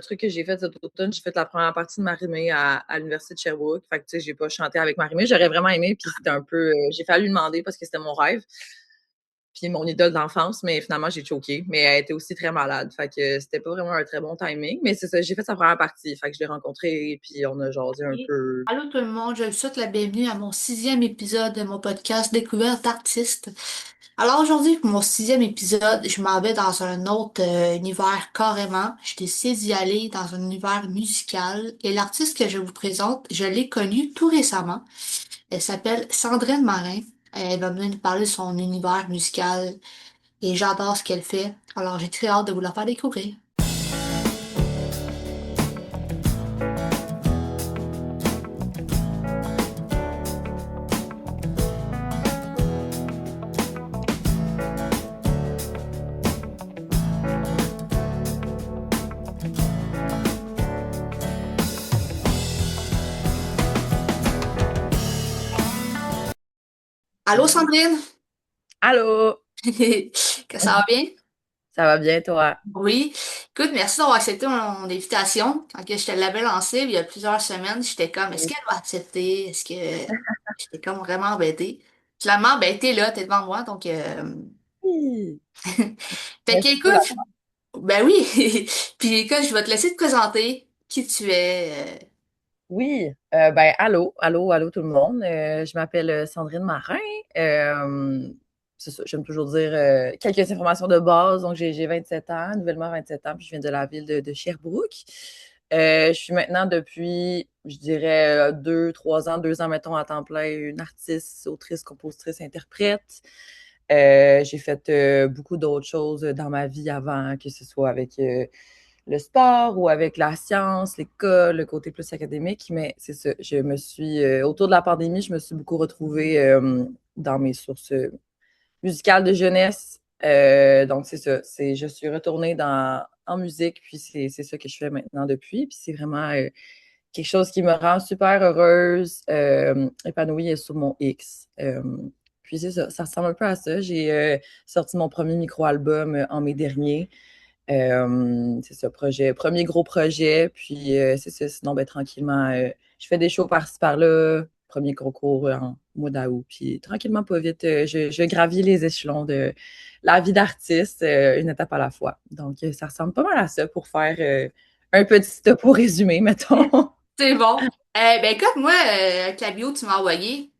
truc que j'ai fait cet automne, j'ai fait la première partie de Marie-Mé à l'Université de Sherbrooke. Fait que, tu sais, j'ai pas chanté avec Marie-Mé. J'aurais vraiment aimé, puis c'était un peu... j'ai fallu lui demander parce que c'était mon rêve, puis mon idole d'enfance, mais finalement, j'ai choqué. Mais elle était aussi très malade. Fait que c'était pas vraiment un très bon timing. Mais c'est ça, j'ai fait sa première partie. Fait que je l'ai rencontré, puis on a jasé un Et peu. allô tout le monde, je vous souhaite la bienvenue à mon 6e épisode de mon podcast Découverte d'artistes. Alors aujourd'hui, pour mon 6e épisode, je m'en vais dans un autre univers carrément. Je décide d'y aller dans un univers musical. Et l'artiste que je vous présente, je l'ai connue tout récemment. Elle s'appelle Sandrine Marin. Elle va venir nous parler de son univers musical et j'adore ce qu'elle fait. Alors j'ai très hâte de vous la faire découvrir. Allô Sandrine? Allô? Que ça va bien? Ça va bien, toi? Oui. Écoute, merci d'avoir accepté mon invitation. Quand que je te l'avais lancé il y a plusieurs semaines, j'étais comme, est-ce qu'elle va accepter? Est-ce que j'étais comme vraiment embêtée? Finalement, ben, t'es là, t'es devant moi, donc Oui. fait Merci pour la... qu'écoute, ben oui. Puis écoute, je vais te laisser te présenter qui tu es. Oui, ben allô, allô, allô tout le monde. Je m'appelle Sandrine Marin. Euh, c'est ça, j'aime toujours dire quelques informations de base. Donc, j'ai 27 ans, nouvellement 27 ans, puis je viens de la ville de Sherbrooke. Je suis maintenant depuis, je dirais, 2, 3 ans, 2 ans, mettons, à temps plein, une artiste, autrice, compositrice, interprète. J'ai fait beaucoup d'autres choses dans ma vie avant, que ce soit avec le sport ou avec la science, l'école, le côté plus académique. Mais c'est ça, je me suis, autour de la pandémie, je me suis beaucoup retrouvée dans mes sources musicales de jeunesse. Donc, c'est ça, je suis retournée en musique, puis c'est ça que je fais maintenant depuis. Puis c'est vraiment quelque chose qui me rend super heureuse, épanouie et sur mon X. Puis c'est ça, ça ressemble un peu à ça. J'ai sorti mon premier micro-album en mai dernier. C'est ça, premier gros projet. Puis c'est ça, sinon, ben, tranquillement, je fais des shows par-ci par-là. Premier concours en mois d'août. Puis tranquillement, pas vite, je gravis les échelons de la vie d'artiste, une étape à la fois. Donc, ça ressemble pas mal à ça pour faire un petit topo résumé, mettons. C'est bon. Ben écoute, moi, avec la bio que tu m'as envoyée,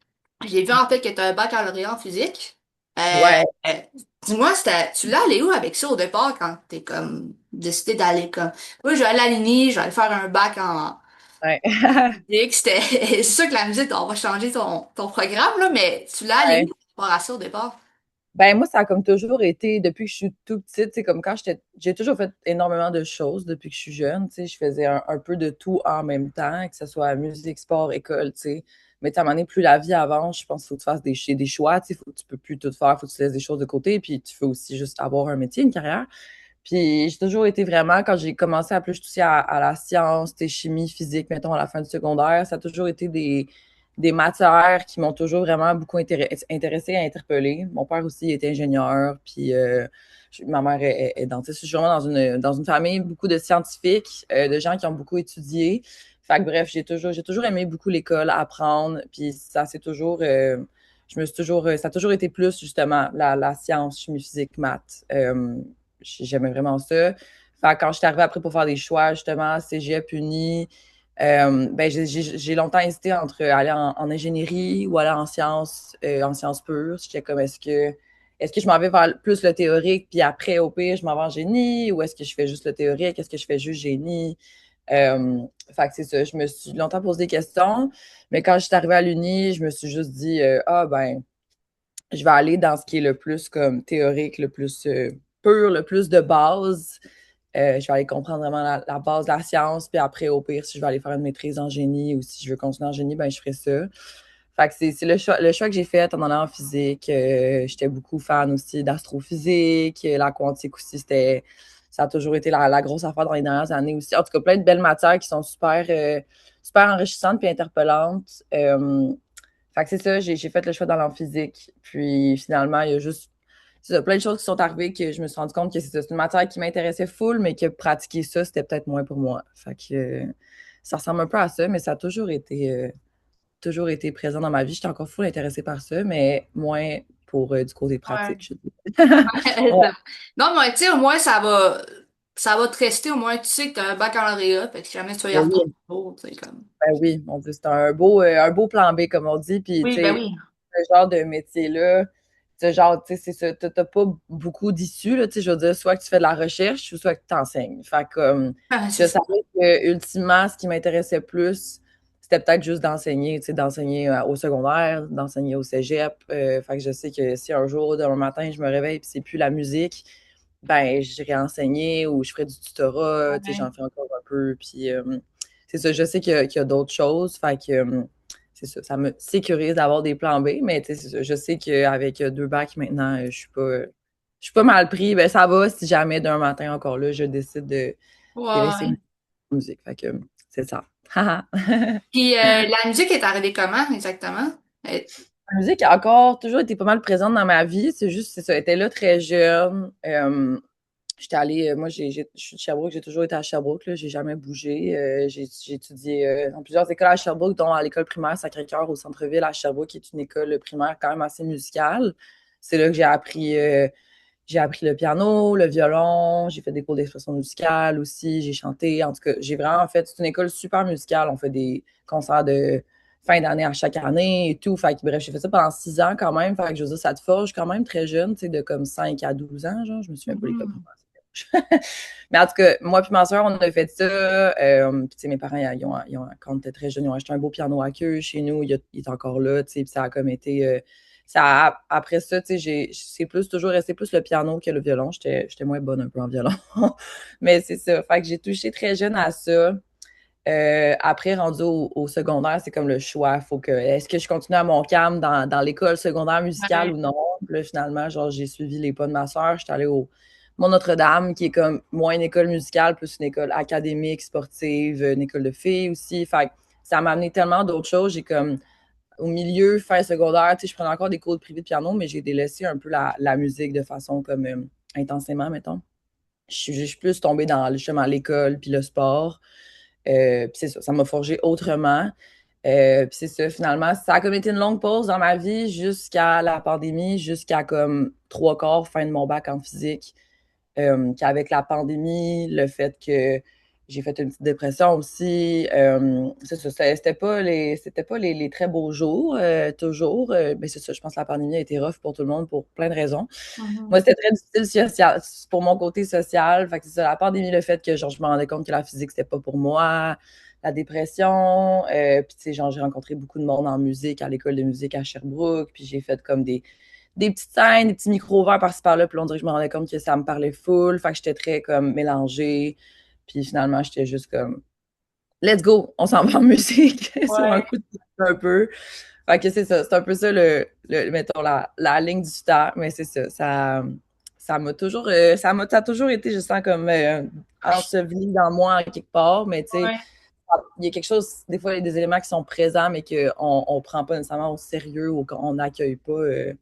j'ai vu en fait que tu as un baccalauréat en physique. Ouais. Euh, Dis-moi, tu l'as allé où avec ça au départ quand t'es comme décidé d'aller comme. Oui, je vais aller à l'Uni, je vais aller faire un bac en Ouais. physique. C'était. C'est sûr que la musique, on va changer ton programme, là, mais tu l'as allé où Ouais. par rapport à ça au départ? Ben moi, ça a comme toujours été, depuis que je suis tout petite, c'est comme quand j'ai toujours fait énormément de choses depuis que je suis jeune, tu sais, je faisais un peu de tout en même temps, que ce soit musique, sport, école, tu sais. Mais tu sais, à un moment donné, plus la vie avance, je pense qu'il faut que tu fasses des choix, tu sais, tu peux plus tout faire, faut que tu laisses des choses de côté, puis tu veux aussi juste avoir un métier, une carrière. Puis j'ai toujours été vraiment, quand j'ai commencé à plus toucher à la science, chimie, physique, mettons, à la fin du secondaire, ça a toujours été des matières qui m'ont toujours vraiment beaucoup intéressée et interpellée. Mon père aussi était ingénieur, puis ma mère est dentiste. Je suis vraiment dans une famille, beaucoup de scientifiques, de gens qui ont beaucoup étudié. Fait que bref, j'ai toujours aimé beaucoup l'école, apprendre, puis ça c'est toujours... je me suis toujours, ça a toujours été plus justement la science, chimie, physique, maths. J'aimais vraiment ça. Fait que quand je suis arrivée après pour faire des choix, justement, cégep, uni, ben, j'ai longtemps hésité entre aller en ingénierie ou aller en sciences pures. J'étais comme, est-ce que je m'en vais vers plus le théorique, puis après, au pire, je m'en vais en génie, ou est-ce que je fais juste le théorique, est-ce que je fais juste génie? Euh, Fait que c'est ça, je me suis longtemps posé des questions, mais quand je suis arrivée à l'uni, je me suis juste dit, ah ben, je vais aller dans ce qui est le plus comme théorique, le plus pur, le plus de base. Je vais aller comprendre vraiment la base de la science, puis après, au pire, si je vais aller faire une maîtrise en génie ou si je veux continuer en génie, ben je ferai ça. Fait que c'est le choix que j'ai fait en allant en physique. J'étais beaucoup fan aussi d'astrophysique, la quantique aussi, ça a toujours été la grosse affaire dans les dernières années aussi. En tout cas, plein de belles matières qui sont super enrichissantes puis interpellantes. Fait que c'est ça, j'ai fait le choix d'aller en physique. Puis finalement, il y a juste c'est ça, plein de choses qui sont arrivées que je me suis rendu compte que c'est une matière qui m'intéressait full, mais que pratiquer ça, c'était peut-être moins pour moi. Fait que ça ressemble un peu à ça, mais ça a toujours été présent dans ma vie. J'étais encore full intéressée par ça, mais moins pour du côté Ouais. pratique, je dis. Ouais. Non, mais tu sais, au moins, ça va te rester. Au moins, tu sais que t'as un baccalauréat. Fait que si jamais tu vas y Ben retourner, oui, tu sais, comme. ben oui, mon Dieu, c'est un beau plan B, comme on dit. Puis, tu Oui, ben sais, oui. ce genre de métier-là, ce genre, tu sais, c'est ça, t'as pas beaucoup d'issues, là, tu sais, je veux dire, soit que tu fais de la recherche ou soit que tu enseignes. Fait que, Ah, c'est je ça. savais que, ultimement, ce qui m'intéressait plus, c'était peut-être juste d'enseigner, tu sais, d'enseigner au secondaire, d'enseigner au cégep. Fait que je sais que si un jour, demain matin, je me réveille et c'est plus la musique, ben, j'irai enseigner ou je ferai du tutorat, tu sais, Ouais. j'en fais encore un peu. Puis, c'est ça, je sais qu'il y a d'autres choses. Fait que, c'est ça, ça me sécurise d'avoir des plans B, mais tu sais, c'est ça, je sais qu'avec deux bacs maintenant, je suis pas mal pris. Ben, ça va si jamais d'un matin encore là, je décide de laisser Ouais. ma musique. Fait que, c'est ça. Haha. Puis la musique est arrivée comment exactement? Euh, La musique a encore toujours été pas mal présente dans ma vie. C'est juste, c'est ça, elle était là très jeune. J'étais allée, moi, je suis de Sherbrooke, j'ai toujours été à Sherbrooke, là, j'ai jamais bougé. J'ai étudié dans plusieurs écoles à Sherbrooke, dont à l'école primaire Sacré-Cœur au centre-ville à Sherbrooke, qui est une école primaire quand même assez musicale. C'est là que j'ai appris le piano, le violon, j'ai fait des cours d'expression musicale aussi, j'ai chanté. En tout cas, j'ai vraiment fait, c'est une école super musicale. On fait des concerts de fin d'année à chaque année et tout. Fait que, bref, j'ai fait ça pendant 6 ans quand même. Fait que je veux dire, ça te forge quand même très jeune, tu sais, de comme 5 à 12 ans, genre. Je me souviens pas l'école mhm. primaire. Mais en tout cas, moi puis ma soeur, on a fait ça. Puis, tu sais, mes parents, quand on était très jeunes, ils ont acheté un beau piano à queue chez nous. Il est encore là, tu sais. Puis ça a comme été. Après ça, tu sais, c'est toujours resté plus le piano que le violon. J'étais moins bonne un peu en violon. Mais c'est ça. Fait que j'ai touché très jeune à ça. Après, rendu au secondaire, c'est comme le choix. Est-ce que je continue à mon calme dans l'école secondaire musicale Ouais. ou non? Puis là, finalement, genre, j'ai suivi les pas de ma soeur. J'étais allée au Mont-Notre-Dame, qui est comme moins une école musicale, plus une école académique, sportive, une école de filles aussi. Fait que ça m'a amené tellement d'autres choses. J'ai comme, au milieu, fin secondaire, tu sais, je prenais encore des cours de privé de piano, mais j'ai délaissé un peu la musique de façon comme intensément, mettons. Je suis plus tombée dans justement l'école puis le sport. Puis c'est ça, ça m'a forgé autrement. Puis c'est ça, finalement, ça a comme été une longue pause dans ma vie jusqu'à la pandémie, jusqu'à comme trois quarts fin de mon bac en physique. Qu'avec la pandémie, le fait que j'ai fait une petite dépression aussi, c'est ça, c'était pas les très beaux jours, toujours. Mais c'est ça, je pense que la pandémie a été rough pour tout le monde pour plein de raisons. Moi, Mhm. c'était très difficile pour mon côté social. Fait que c'est ça, la pandémie, le fait que genre, je me rendais compte que la physique, c'était pas pour moi, la dépression. Puis, tu sais, genre, j'ai rencontré beaucoup de monde en musique, à l'école de musique à Sherbrooke. Puis, j'ai fait comme des petites scènes, des petits micros ouverts par-ci par-là. Puis, on dirait que je me rendais compte que ça me parlait full. Fait que j'étais très comme mélangée. Puis, finalement, j'étais juste comme, let's go, on s'en va en musique sur un Ouais. coup de tête un peu. Fait que c'est ça, c'est un peu ça mettons, la ligne du temps, mais c'est ça, ça m'a toujours, ça a toujours été, je sens, comme enseveli dans moi en quelque part, mais tu sais, Ouais. il y a quelque chose, des fois, il y a des éléments qui sont présents, mais qu'on ne prend pas nécessairement au sérieux ou qu'on n'accueille pas Ouais.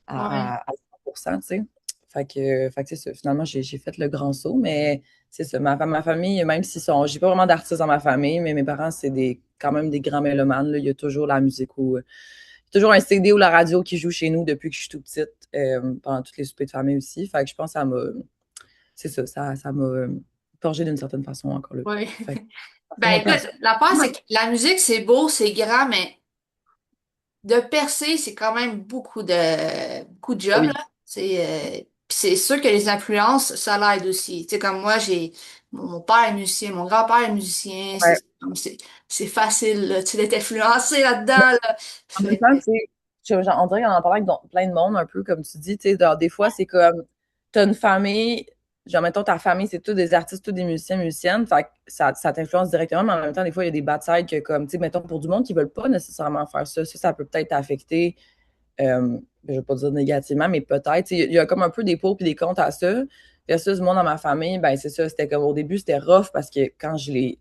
à 100%, tu sais. Fait que c'est ça. Finalement, j'ai fait le grand saut, mais c'est ça. Ma famille, même s'ils sont. J'ai pas vraiment d'artistes dans ma famille, mais mes parents, c'est quand même des grands mélomanes, là. Il y a toujours la musique ou. Toujours un CD ou la radio qui joue chez nous depuis que je suis toute petite, pendant toutes les soupers de famille aussi. Fait que je pense que ça m'a. C'est ça, ça m'a forgé d'une certaine façon encore là. Ouais. Fait que ça ressemble Ben un peu à écoute, ça. la part, c'est que la musique, c'est beau, c'est grand, mais de percer, c'est quand même beaucoup de Ah job, oui. là. Puis c'est sûr que les influences, ça l'aide aussi. Tu sais, comme moi, mon père est musicien, mon grand-père est musicien, Ouais. c'est facile, là, tu sais, d'être influencé là-dedans, là. En même Fait temps, tu sais, on dirait qu'on en parle avec plein de monde, un peu comme tu dis, tu sais, genre, des fois, c'est comme, t'as une famille, genre, mettons, ta famille, c'est tous des artistes, tous des musiciens, musiciennes, fait que ça t'influence directement, mais en même temps, des fois, il y a des bad sides que, comme, tu sais, mettons, pour du monde qui veulent pas nécessairement faire ça, ça peut peut-être t'affecter, je vais pas dire négativement, mais peut-être, tu sais, il y a comme un peu des pour et des contre à ça, versus moi, dans ma famille, ben, c'est ça, c'était comme, au début, c'était rough, parce que quand je l'ai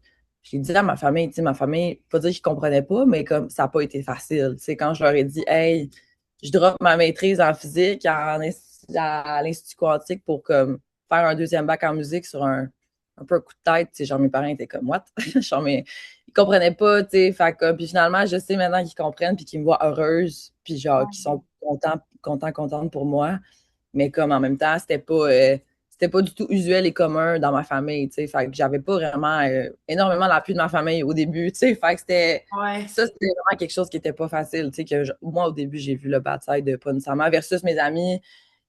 dit à ma famille, tu sais, ma famille, pas dire qu'ils comprenaient pas, mais comme ça n'a pas été facile. Tu sais, quand je leur ai dit, hey, je drop ma maîtrise en physique, à l'Institut Quantique pour comme faire un deuxième bac en musique sur un peu un coup de tête. Tu sais, genre, mes parents étaient comme, what? Genre, mais ils comprenaient pas, tu sais. Fait comme, puis finalement, je sais maintenant qu'ils comprennent puis qu'ils me voient heureuse, puis genre, qu'ils sont contentes pour moi. Mais comme en même temps, c'était pas du tout usuel et commun dans ma famille, tu sais. Fait que j'avais pas vraiment énormément l'appui de ma famille au début, tu sais. Fait que Ouais. c'était vraiment quelque chose qui était pas facile, tu sais, moi, au début, j'ai vu le bataille de pas nécessairement versus mes amis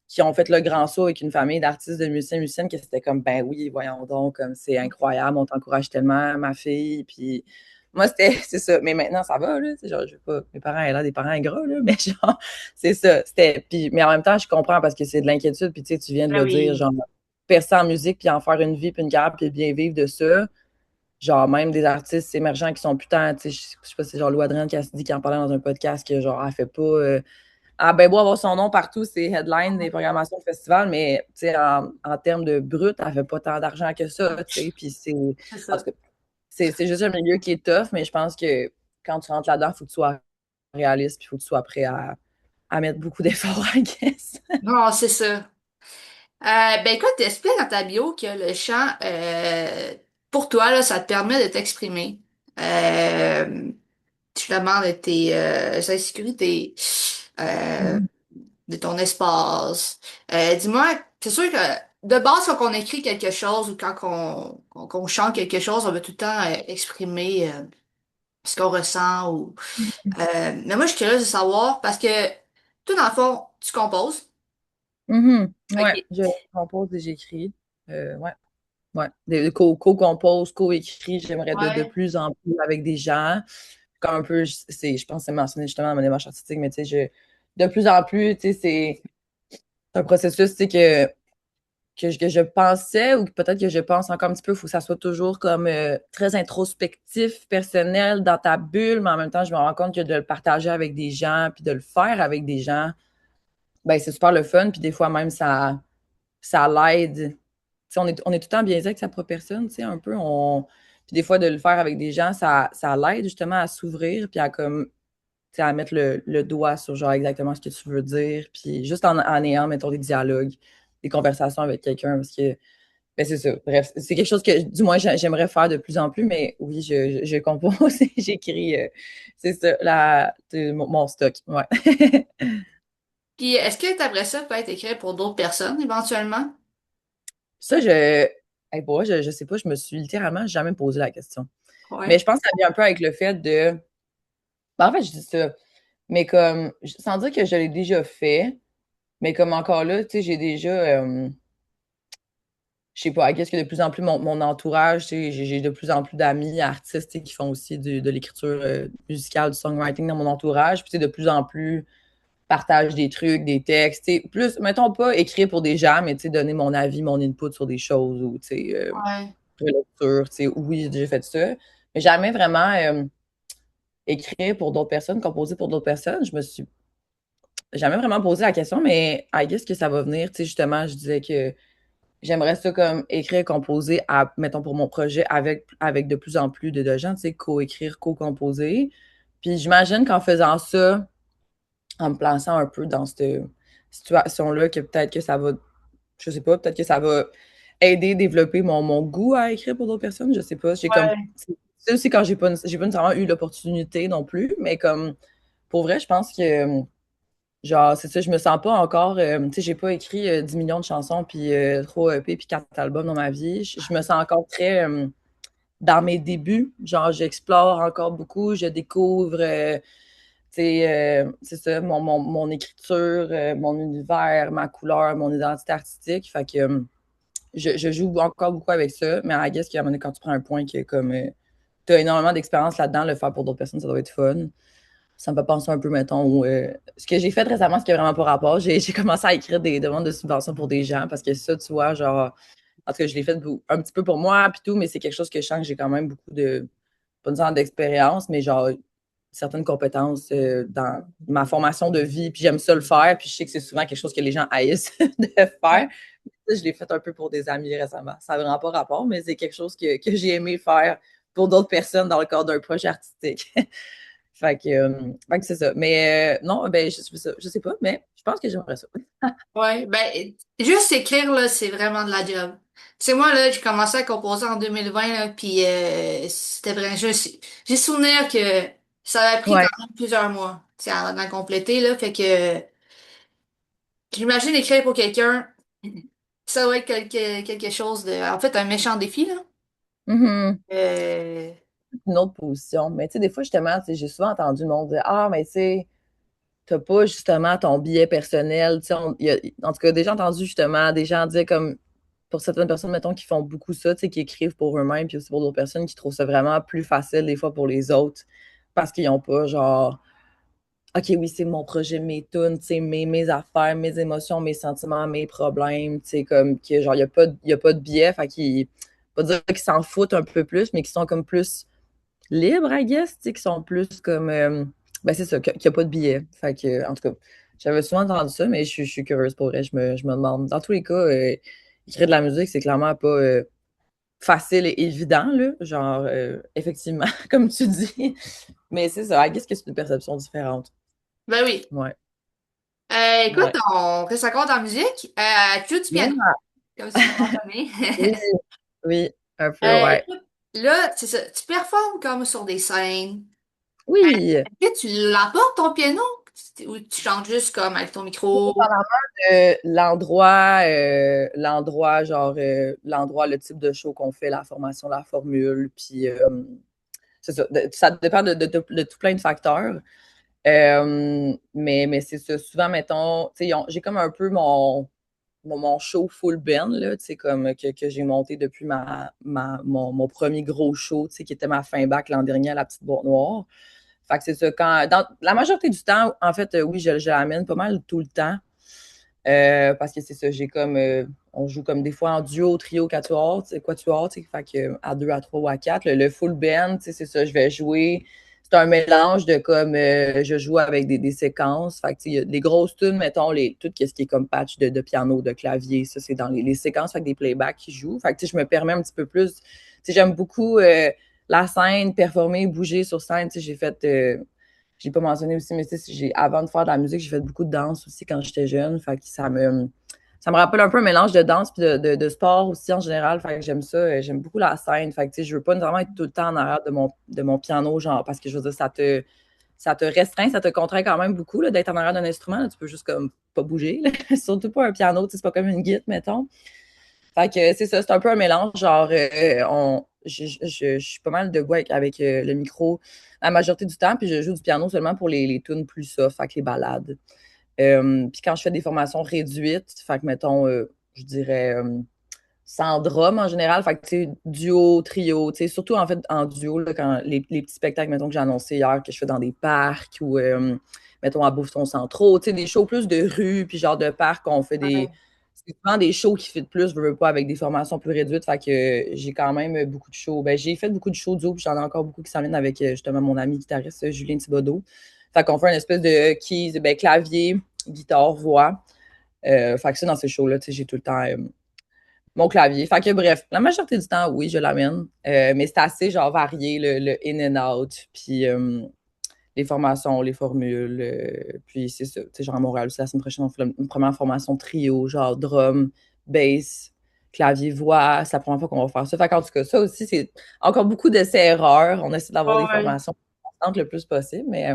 qui ont fait le grand saut avec une famille d'artistes, de musiciens, musiciennes, que c'était comme, ben oui, voyons donc, comme c'est incroyable, on t'encourage tellement, ma fille, puis moi, c'est ça. Mais maintenant, ça va, là, genre, je veux pas, mes parents, elle a des parents ingrats, là, mais genre, c'est ça, puis, mais en même temps, je comprends parce que c'est de l'inquiétude, puis tu sais, tu viens de Ben le dire, oui. genre, percer en musique, puis en faire une vie, puis une carrière, puis bien vivre de ça, genre, même des artistes émergents qui sont putain, tu sais, je sais pas si c'est genre Lou Adrienne Cassidy qui en parlait dans un podcast, que genre, elle fait pas, ben beau avoir son nom partout, c'est headline des programmations de festival, mais tu sais, en termes de brut, elle fait pas tant d'argent que ça, tu sais, puis C'est en ça. tout cas, c'est juste un milieu qui est tough, mais je pense que quand tu rentres là-dedans, il faut que tu sois réaliste, puis il faut que tu sois prêt à mettre beaucoup d'efforts, I guess. Non, c'est ça. Ben écoute, t'expliques dans ta bio que le chant, pour toi, là, ça te permet de t'exprimer. Justement, de tes insécurités, euh, Mhm. de ton espace. Dis-moi, c'est sûr que de base, quand on écrit quelque chose ou quand qu'on chante quelque chose, on veut tout le temps exprimer ce qu'on ressent. Mais moi, je suis curieuse de savoir parce que toi, dans le fond, tu composes. Mhm. Ouais, OK. je compose et j'écris. Ouais, ouais. Co-compose, co-écrit, j'aimerais de Ouais. plus en plus avec des gens. Comme un peu, je pense que c'est mentionné justement dans ma démarche artistique, mais tu sais, de plus en plus, tu sais, c'est un processus, tu sais, que je pensais ou que peut-être que je pense encore un petit peu, il faut que ça soit toujours comme très introspectif, personnel, dans ta bulle, mais en même temps, je me rends compte que de le partager avec des gens, puis de le faire avec des gens, ben c'est super le fun, puis des fois même, ça l'aide. Tu sais, on est tout le temps biaisé avec sa propre personne, tu sais, un peu, puis des fois, de le faire avec des gens, ça l'aide justement à s'ouvrir, puis à comme tu sais, à mettre le doigt sur genre exactement ce que tu veux dire, puis juste en ayant, mettons, des dialogues, des conversations avec quelqu'un, parce que, ben c'est ça. Bref, c'est quelque chose que, du moins, j'aimerais faire de plus en plus, mais oui, je compose et j'écris, c'est ça, mon stock, ouais. Puis, est-ce que t'aimerais ça peut-être écrire pour d'autres personnes éventuellement? Ça, hey, pour vrai, je sais pas, je me suis littéralement jamais posé la question. Mais Ouais. je pense que ça vient un peu avec le fait de, ben, en fait, je dis ça, mais comme, sans dire que je l'ai déjà fait, mais comme encore là, tu sais, j'ai déjà, je sais pas, I guess que de plus en plus mon entourage, tu sais, j'ai de plus en plus d'amis artistes, tu sais, qui font aussi de l'écriture musicale, du songwriting dans mon entourage. Puis, tu sais, de plus en plus partage des trucs, des textes, tu sais, plus, mettons pas écrire pour des gens, mais tu sais, donner mon avis, mon input sur des choses ou, tu sais, Ouais. relecture, tu sais, oui, j'ai déjà fait ça. Mais jamais vraiment écrire pour d'autres personnes, composer pour d'autres personnes. Je me suis jamais vraiment posé la question, mais I guess que ça va venir, tu sais, justement, je disais que j'aimerais ça comme écrire, composer, mettons pour mon projet, avec de plus en plus de gens, tu sais, co-écrire, co-composer. Puis j'imagine qu'en faisant ça, en me plaçant un peu dans cette situation-là, que peut-être que ça va, je sais pas, peut-être que ça va aider, développer mon goût à écrire pour d'autres personnes, je sais pas. Ouais. C'est aussi quand j'ai pas nécessairement eu l'opportunité non plus, mais comme, pour vrai, je pense que genre, c'est ça, je me sens pas encore, tu sais, j'ai pas écrit 10 millions de chansons, puis 3 EP, puis 4 albums dans ma vie. Je me sens encore très dans mes débuts. Genre, j'explore encore beaucoup, je découvre, tu sais, c'est ça, mon écriture, mon univers, ma couleur, mon identité artistique. Fait que je joue encore beaucoup avec ça, mais I guess qu'à un moment donné, quand tu prends un point que comme tu as énormément d'expérience là-dedans, le faire pour d'autres personnes, ça doit être fun. Ça me fait penser un peu, mettons, ce que j'ai fait récemment, ce qui n'a vraiment pas rapport, j'ai commencé à écrire des demandes de subventions pour des gens parce que ça, tu vois, genre, en tout cas, je l'ai fait un petit peu pour moi, puis tout, mais c'est quelque chose que je sens que j'ai quand même beaucoup de, pas une sorte d'expérience, mais genre, certaines compétences dans ma formation de vie, puis j'aime ça le faire, puis je sais que c'est souvent quelque chose que les gens haïssent de faire. Ça, je l'ai fait un peu pour des amis récemment. Ça n'a vraiment pas rapport, mais c'est quelque chose que j'ai aimé faire pour d'autres personnes dans le cadre d'un projet artistique. Fait que c'est ça. Mais non, ben, je sais pas, mais je pense que j'aimerais ça. Ouais, ben, juste écrire, là, c'est vraiment de la job. Tu sais, moi, là, j'ai commencé à composer en 2020, là, puis c'était vrai. J'ai souvenir que ça a pris quand Ouais. même plusieurs mois, tu sais, avant d'en compléter, là. Fait que j'imagine écrire pour quelqu'un, ça doit être quelque chose de, en fait, un méchant défi, là. Mhm. Euh, Une autre position. Mais tu sais, des fois, justement, tu sais, j'ai souvent entendu le monde dire ah, mais tu sais, t'as pas justement ton billet personnel. Tu sais, en tout cas, déjà entendu justement des gens dire comme pour certaines personnes, mettons, qui font beaucoup ça, tu sais, qui écrivent pour eux-mêmes, puis aussi pour d'autres personnes qui trouvent ça vraiment plus facile des fois pour les autres parce qu'ils n'ont pas genre OK, oui, c'est mon projet, mes tunes, tu sais, mes affaires, mes émotions, mes sentiments, mes problèmes, tu sais, comme que genre, y a pas de biais, fait qu'ils, pas dire qu'ils s'en foutent un peu plus, mais qu'ils sont comme plus libres, I guess, tu sais, qui sont plus comme, ben c'est ça, qu'il n'y a pas de billet. Fait que, en tout cas, j'avais souvent entendu ça, mais je suis curieuse pour vrai, je me demande. Dans tous les cas, écrire de la musique, c'est clairement pas facile et évident, là, genre, effectivement, comme tu dis, mais c'est ça, I guess que c'est une perception différente. ben oui. Ouais, Écoute, ouais. on reste encore dans la musique. Tu joues du piano, Yeah. comme tu l'as mentionné. Oui, oui, un peu, ouais. Écoute, là, c'est ça, tu performes comme sur des scènes. Oui, Est-ce que tu l'apportes ton piano ou tu chantes juste comme avec ton micro? dépendamment l'endroit, genre, l'endroit, le type de show qu'on fait, la formation, la formule, puis c'est ça. Ça dépend de tout plein de facteurs. Mais c'est ça. Souvent, mettons, tu sais, j'ai comme un peu mon show full band, là, tu sais, comme que j'ai monté depuis mon premier gros show, tu sais, qui était ma fin bac l'an dernier à la Petite Boîte Noire. Fait que c'est ça. Dans la majorité du temps, en fait, oui, je l'amène pas mal tout le temps. Parce que c'est ça, on joue comme des fois en duo, trio, quatuor, tu sais, quatuor, tu sais, fait que à deux, à trois ou à quatre. Le full band, tu sais, c'est ça, je vais jouer. C'est un mélange de comme, je joue avec des séquences. Fait que, tu sais, il y a des grosses tunes, mettons, tout ce qui est comme patch de piano, de clavier, ça, c'est dans les séquences avec des playbacks qui jouent. Fait que, tu sais, je me permets un petit peu plus. Tu sais, j'aime beaucoup la scène, performer, bouger sur scène. Tu sais, j'ai pas mentionné aussi, mais tu sais, avant de faire de la musique, j'ai fait beaucoup de danse aussi quand j'étais jeune. Fait que ça me rappelle un peu un mélange de danse et de sport aussi en général. Fait que j'aime ça. J'aime beaucoup la scène. Fait que tu sais, je veux pas nécessairement être tout le temps en arrière de mon piano, genre, parce que je veux dire, ça te restreint, ça te contraint quand même beaucoup là, d'être en arrière d'un instrument. Là. Tu peux juste comme pas bouger. Là. Surtout pas un piano, tu sais, c'est pas comme une guitare, mettons. Fait que c'est ça, c'est un peu un mélange. Genre, je suis pas mal debout avec le micro la majorité du temps, puis je joue du piano seulement pour les tunes plus soft, fait que les balades. Puis quand je fais des formations réduites, fait que mettons, je dirais sans drum en général, fait que tu sais, duo, trio, tu sais, surtout en fait en duo, là, quand les petits spectacles, mettons, que j'ai annoncés hier, que je fais dans des parcs ou mettons à Bouffeton Centraux, tu sais, des shows plus de rue, puis genre de parc, on fait des. Ouais. C'est souvent des shows qui fit plus, je veux pas, avec des formations plus réduites. Fait que j'ai quand même beaucoup de shows. Ben, j'ai fait beaucoup de shows duo, puis j'en ai encore beaucoup qui s'en viennent avec justement mon ami guitariste Julien Thibodeau. Fait qu'on fait une espèce de keys, ben, clavier, guitare, voix. Fait que ça, dans ces shows-là, tu sais, j'ai tout le temps mon clavier. Fait que bref, la majorité du temps, oui, je l'amène. Mais c'est assez genre varié, le in and out. Puis les formations, les formules. Puis c'est ça. Tu sais, genre à Montréal aussi, la semaine prochaine, on fait une première formation trio, genre drum, bass, clavier, voix. C'est la première fois qu'on va faire ça. Fait qu'en tout cas, ça aussi, c'est encore beaucoup d'essais-erreurs. On essaie d'avoir des Ouais. formations constantes le plus possible. Mais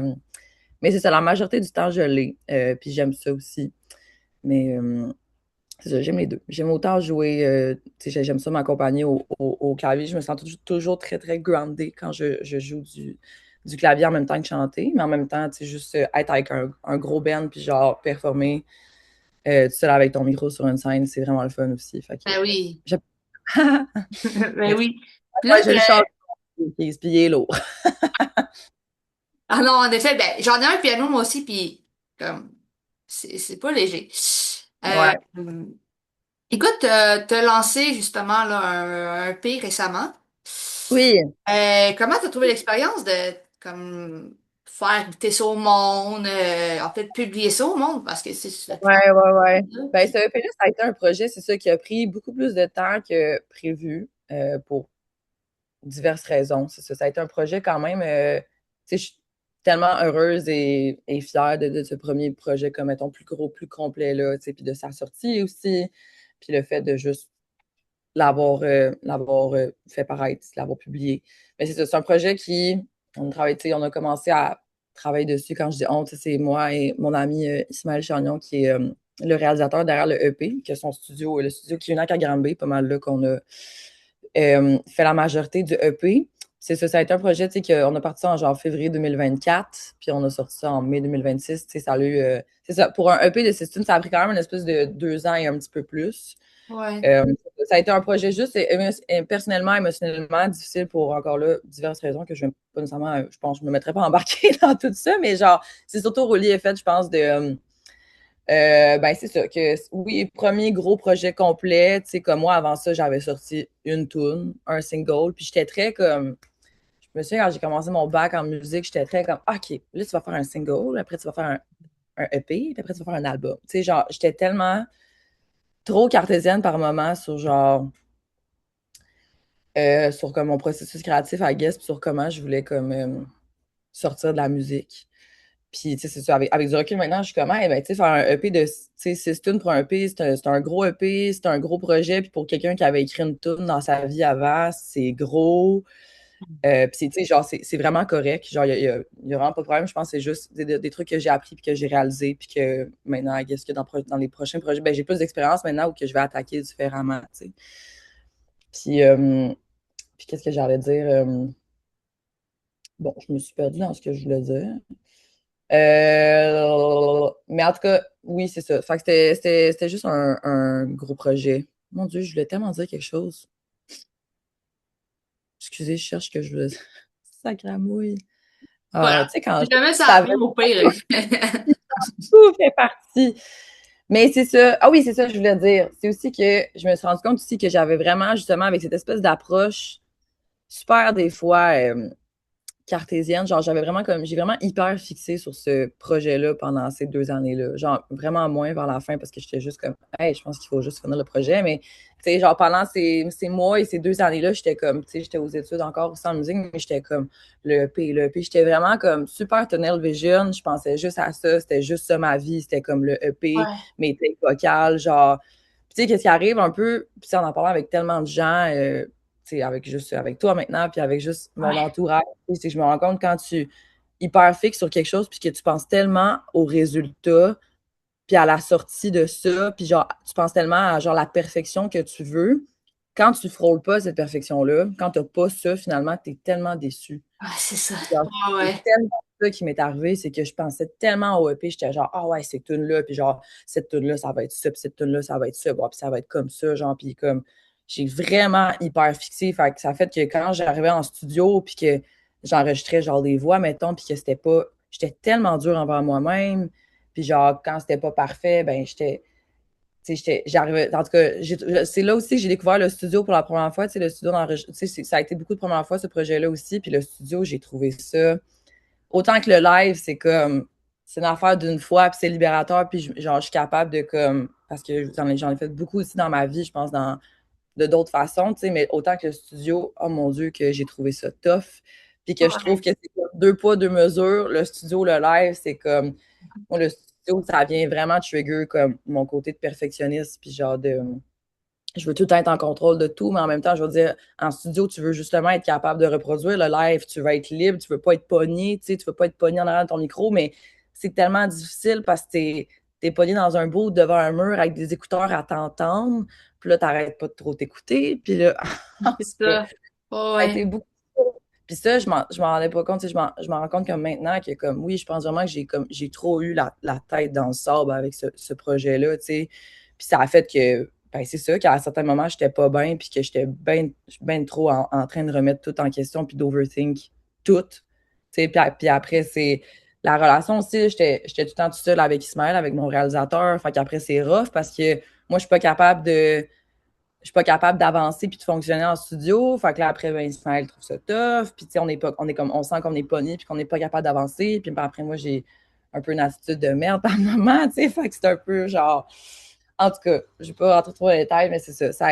c'est ça, la majorité du temps, je l'ai. Puis j'aime ça aussi. Mais c'est ça, j'aime les deux. J'aime autant jouer, tu sais, j'aime ça m'accompagner au clavier. Je me sens toujours très, très grounded quand je joue du clavier en même temps que chanter, mais en même temps, tu sais, juste être avec un gros band puis genre performer tout seul avec ton micro sur une scène, c'est vraiment le fun aussi. Fait que, Ben oui. j'aime- Ben mais oui. Puis là, ouais, je le chante, puis il est lourd. ah non, en effet, ben, j'en ai un piano moi aussi, puis comme c'est pas léger. Euh, Ouais. écoute, t'as lancé justement là, un EP récemment. Oui, Comment t'as trouvé l'expérience de comme faire goûter ça au monde, en fait publier ça au monde, parce que c'est la création. ouais. Là, Ben, puis, ce EP-là, ça a été un projet, c'est ça, qui a pris beaucoup plus de temps que prévu pour diverses raisons. C'est ça. Ça a été un projet quand même. Tu sais, tellement heureuse et fière de ce premier projet comme, mettons, plus gros, plus complet, là, tu sais, puis de sa sortie aussi. Puis le fait de juste l'avoir fait paraître, l'avoir publié. Mais c'est ça, c'est un projet on travaille, tu sais, on a commencé à travailler dessus. Quand je dis on, tu sais, c'est moi et mon ami Ismaël Chagnon, qui est le réalisateur derrière le EP, qui a son studio, le studio qui est à Granby, pas mal là qu'on a fait la majorité du EP. C'est ça, ça a été un projet, tu sais, qu'on a parti ça en genre février 2024, puis on a sorti ça en mai 2026. Tu sais, ça a eu, c'est ça, pour un EP de Sistine, ça a pris quand même une espèce de 2 ans et un petit peu plus. Ouais. Euh, Ça a été un projet juste personnellement, émotionnellement difficile pour encore là diverses raisons que je ne vais pas nécessairement, je pense, je me mettrais pas embarquer dans tout ça, mais genre, c'est surtout relié au je pense, ben c'est ça, que oui, premier gros projet complet, tu sais, comme moi, avant ça, j'avais sorti une tune, un single, puis j'étais très comme, je me souviens quand j'ai commencé mon bac en musique, j'étais très comme, OK, là, tu vas faire un single, après tu vas faire un EP, puis après tu vas faire un album. Tu sais, genre, j'étais tellement trop cartésienne par moment sur genre, sur comme mon processus créatif à guess, puis sur comment je voulais comme sortir de la musique. Puis, tu sais, c'est ça, avec du recul maintenant, je suis comme, eh ben, tu sais, faire un EP de, tu sais, 6 tunes pour un EP, c'est un gros EP, c'est un gros projet, puis pour quelqu'un qui avait écrit une tune dans sa vie avant, c'est gros. Puis, tu sais, genre, c'est vraiment correct. Genre, il y a vraiment pas de problème. Je pense que c'est juste des trucs que j'ai appris, puis que j'ai réalisé, puis que maintenant, I guess que dans les prochains projets, ben, j'ai plus d'expérience maintenant ou que je vais attaquer différemment, tu sais. Puis, puis qu'est-ce que j'allais dire? Bon, je me suis perdue dans ce que je voulais dire. Mais en tout cas, oui, c'est ça. Fait que c'était juste un gros projet. Mon Dieu, je voulais tellement dire quelque chose. Excusez, je cherche ce que je voulais dire. Sacramouille. Ah, Voilà. tu sais, quand Si jamais ça ça arrive au pire. tout fait partie. Mais c'est ça. Ah oui, c'est ça que je voulais dire. C'est aussi que je me suis rendu compte aussi que j'avais vraiment, justement, avec cette espèce d'approche super, des fois, cartésienne. Genre, j'ai vraiment hyper fixé sur ce projet-là pendant ces 2 années-là. Genre, vraiment moins vers la fin parce que j'étais juste comme, hey, je pense qu'il faut juste finir le projet. Mais, tu sais, genre, pendant ces mois et ces 2 années-là, j'étais comme, tu sais, j'étais aux études encore aussi en musique, mais j'étais comme le EP. J'étais vraiment comme super tunnel vision. Je pensais juste à ça. C'était juste ça ma vie. C'était comme le EP, Ouais, mes takes vocales, genre. Puis, tu sais, qu'est-ce qui arrive un peu, puis en parlant avec tellement de gens, avec toi maintenant, puis avec juste mon ouais. entourage, c'est que je me rends compte quand tu hyper fixes sur quelque chose, puis que tu penses tellement au résultat, puis à la sortie de ça, puis genre, tu penses tellement à genre la perfection que tu veux. Quand tu frôles pas cette perfection-là, quand t'as pas ça, finalement, t'es tellement déçu. Ouais, c'est ça. Genre, Ouais, c'est ouais. tellement ça qui m'est arrivé, c'est que je pensais tellement au EP, j'étais genre, ah ouais, cette tune-là, puis genre, cette tune-là, ça va être ça, puis cette tune-là, ça va être ça, bon, puis ça va être comme ça, genre, puis comme, j'ai vraiment hyper fixé, fait que ça fait que quand j'arrivais en studio, puis que j'enregistrais genre des voix, mettons, puis que c'était pas, j'étais tellement dure envers moi-même, puis genre, quand c'était pas parfait, ben, j'arrivais, en tout cas, c'est là aussi que j'ai découvert le studio pour la première fois, tu sais, le studio d'enregistrement, tu sais, ça a été beaucoup de premières fois, ce projet-là aussi, puis le studio, j'ai trouvé ça autant que le live, c'est comme, c'est une affaire d'une fois, puis c'est libérateur, puis genre, je suis capable de comme, parce que j'en ai fait beaucoup aussi dans ma vie, je pense, de d'autres façons, tu sais, mais autant que le studio, oh mon Dieu, que j'ai trouvé ça tough, puis que je trouve Ouais. que c'est comme 2 poids, 2 mesures. Le studio, le live, c'est comme, moi, le studio, ça vient vraiment trigger comme mon côté de perfectionniste, puis genre je veux tout le temps être en contrôle de tout, mais en même temps, je veux dire, en studio, tu veux justement être capable de reproduire le live, tu veux être libre, tu veux pas être pogné, tu sais, tu veux pas être pogné en arrière de ton micro, mais c'est tellement difficile parce que t'es pogné dans un bout devant un mur avec des écouteurs à t'entendre, puis là, t'arrêtes pas de trop t'écouter, puis là, en C'est tout cas, ça. Ouais, ça a été ouais. beaucoup. Puis ça, je m'en rendais pas compte, tu sais, je m'en rends compte comme maintenant que comme, oui, je pense vraiment que j'ai trop eu la tête dans le sable avec ce projet-là, tu sais. Puis ça a fait que, ben c'est ça, qu'à un certain moment, j'étais pas bien, puis que j'étais bien trop en train de remettre tout en question, puis d'overthink tout, tu sais. Puis après, c'est la relation aussi, j'étais tout le temps tout seul avec Ismaël, avec mon réalisateur, fait qu'après, c'est rough, parce que moi, je suis pas capable d'avancer puis de fonctionner en studio. Fait que là, après, ben, Ismaël trouve ça tough. Puis, tu sais, on sent qu'on est pogné puis qu'on n'est pas capable d'avancer. Puis, ben, après, moi, j'ai un peu une attitude de merde par moment, tu sais. Fait que c'est un peu genre. En tout cas, je ne vais pas rentrer trop dans les détails, mais c'est ça. Ça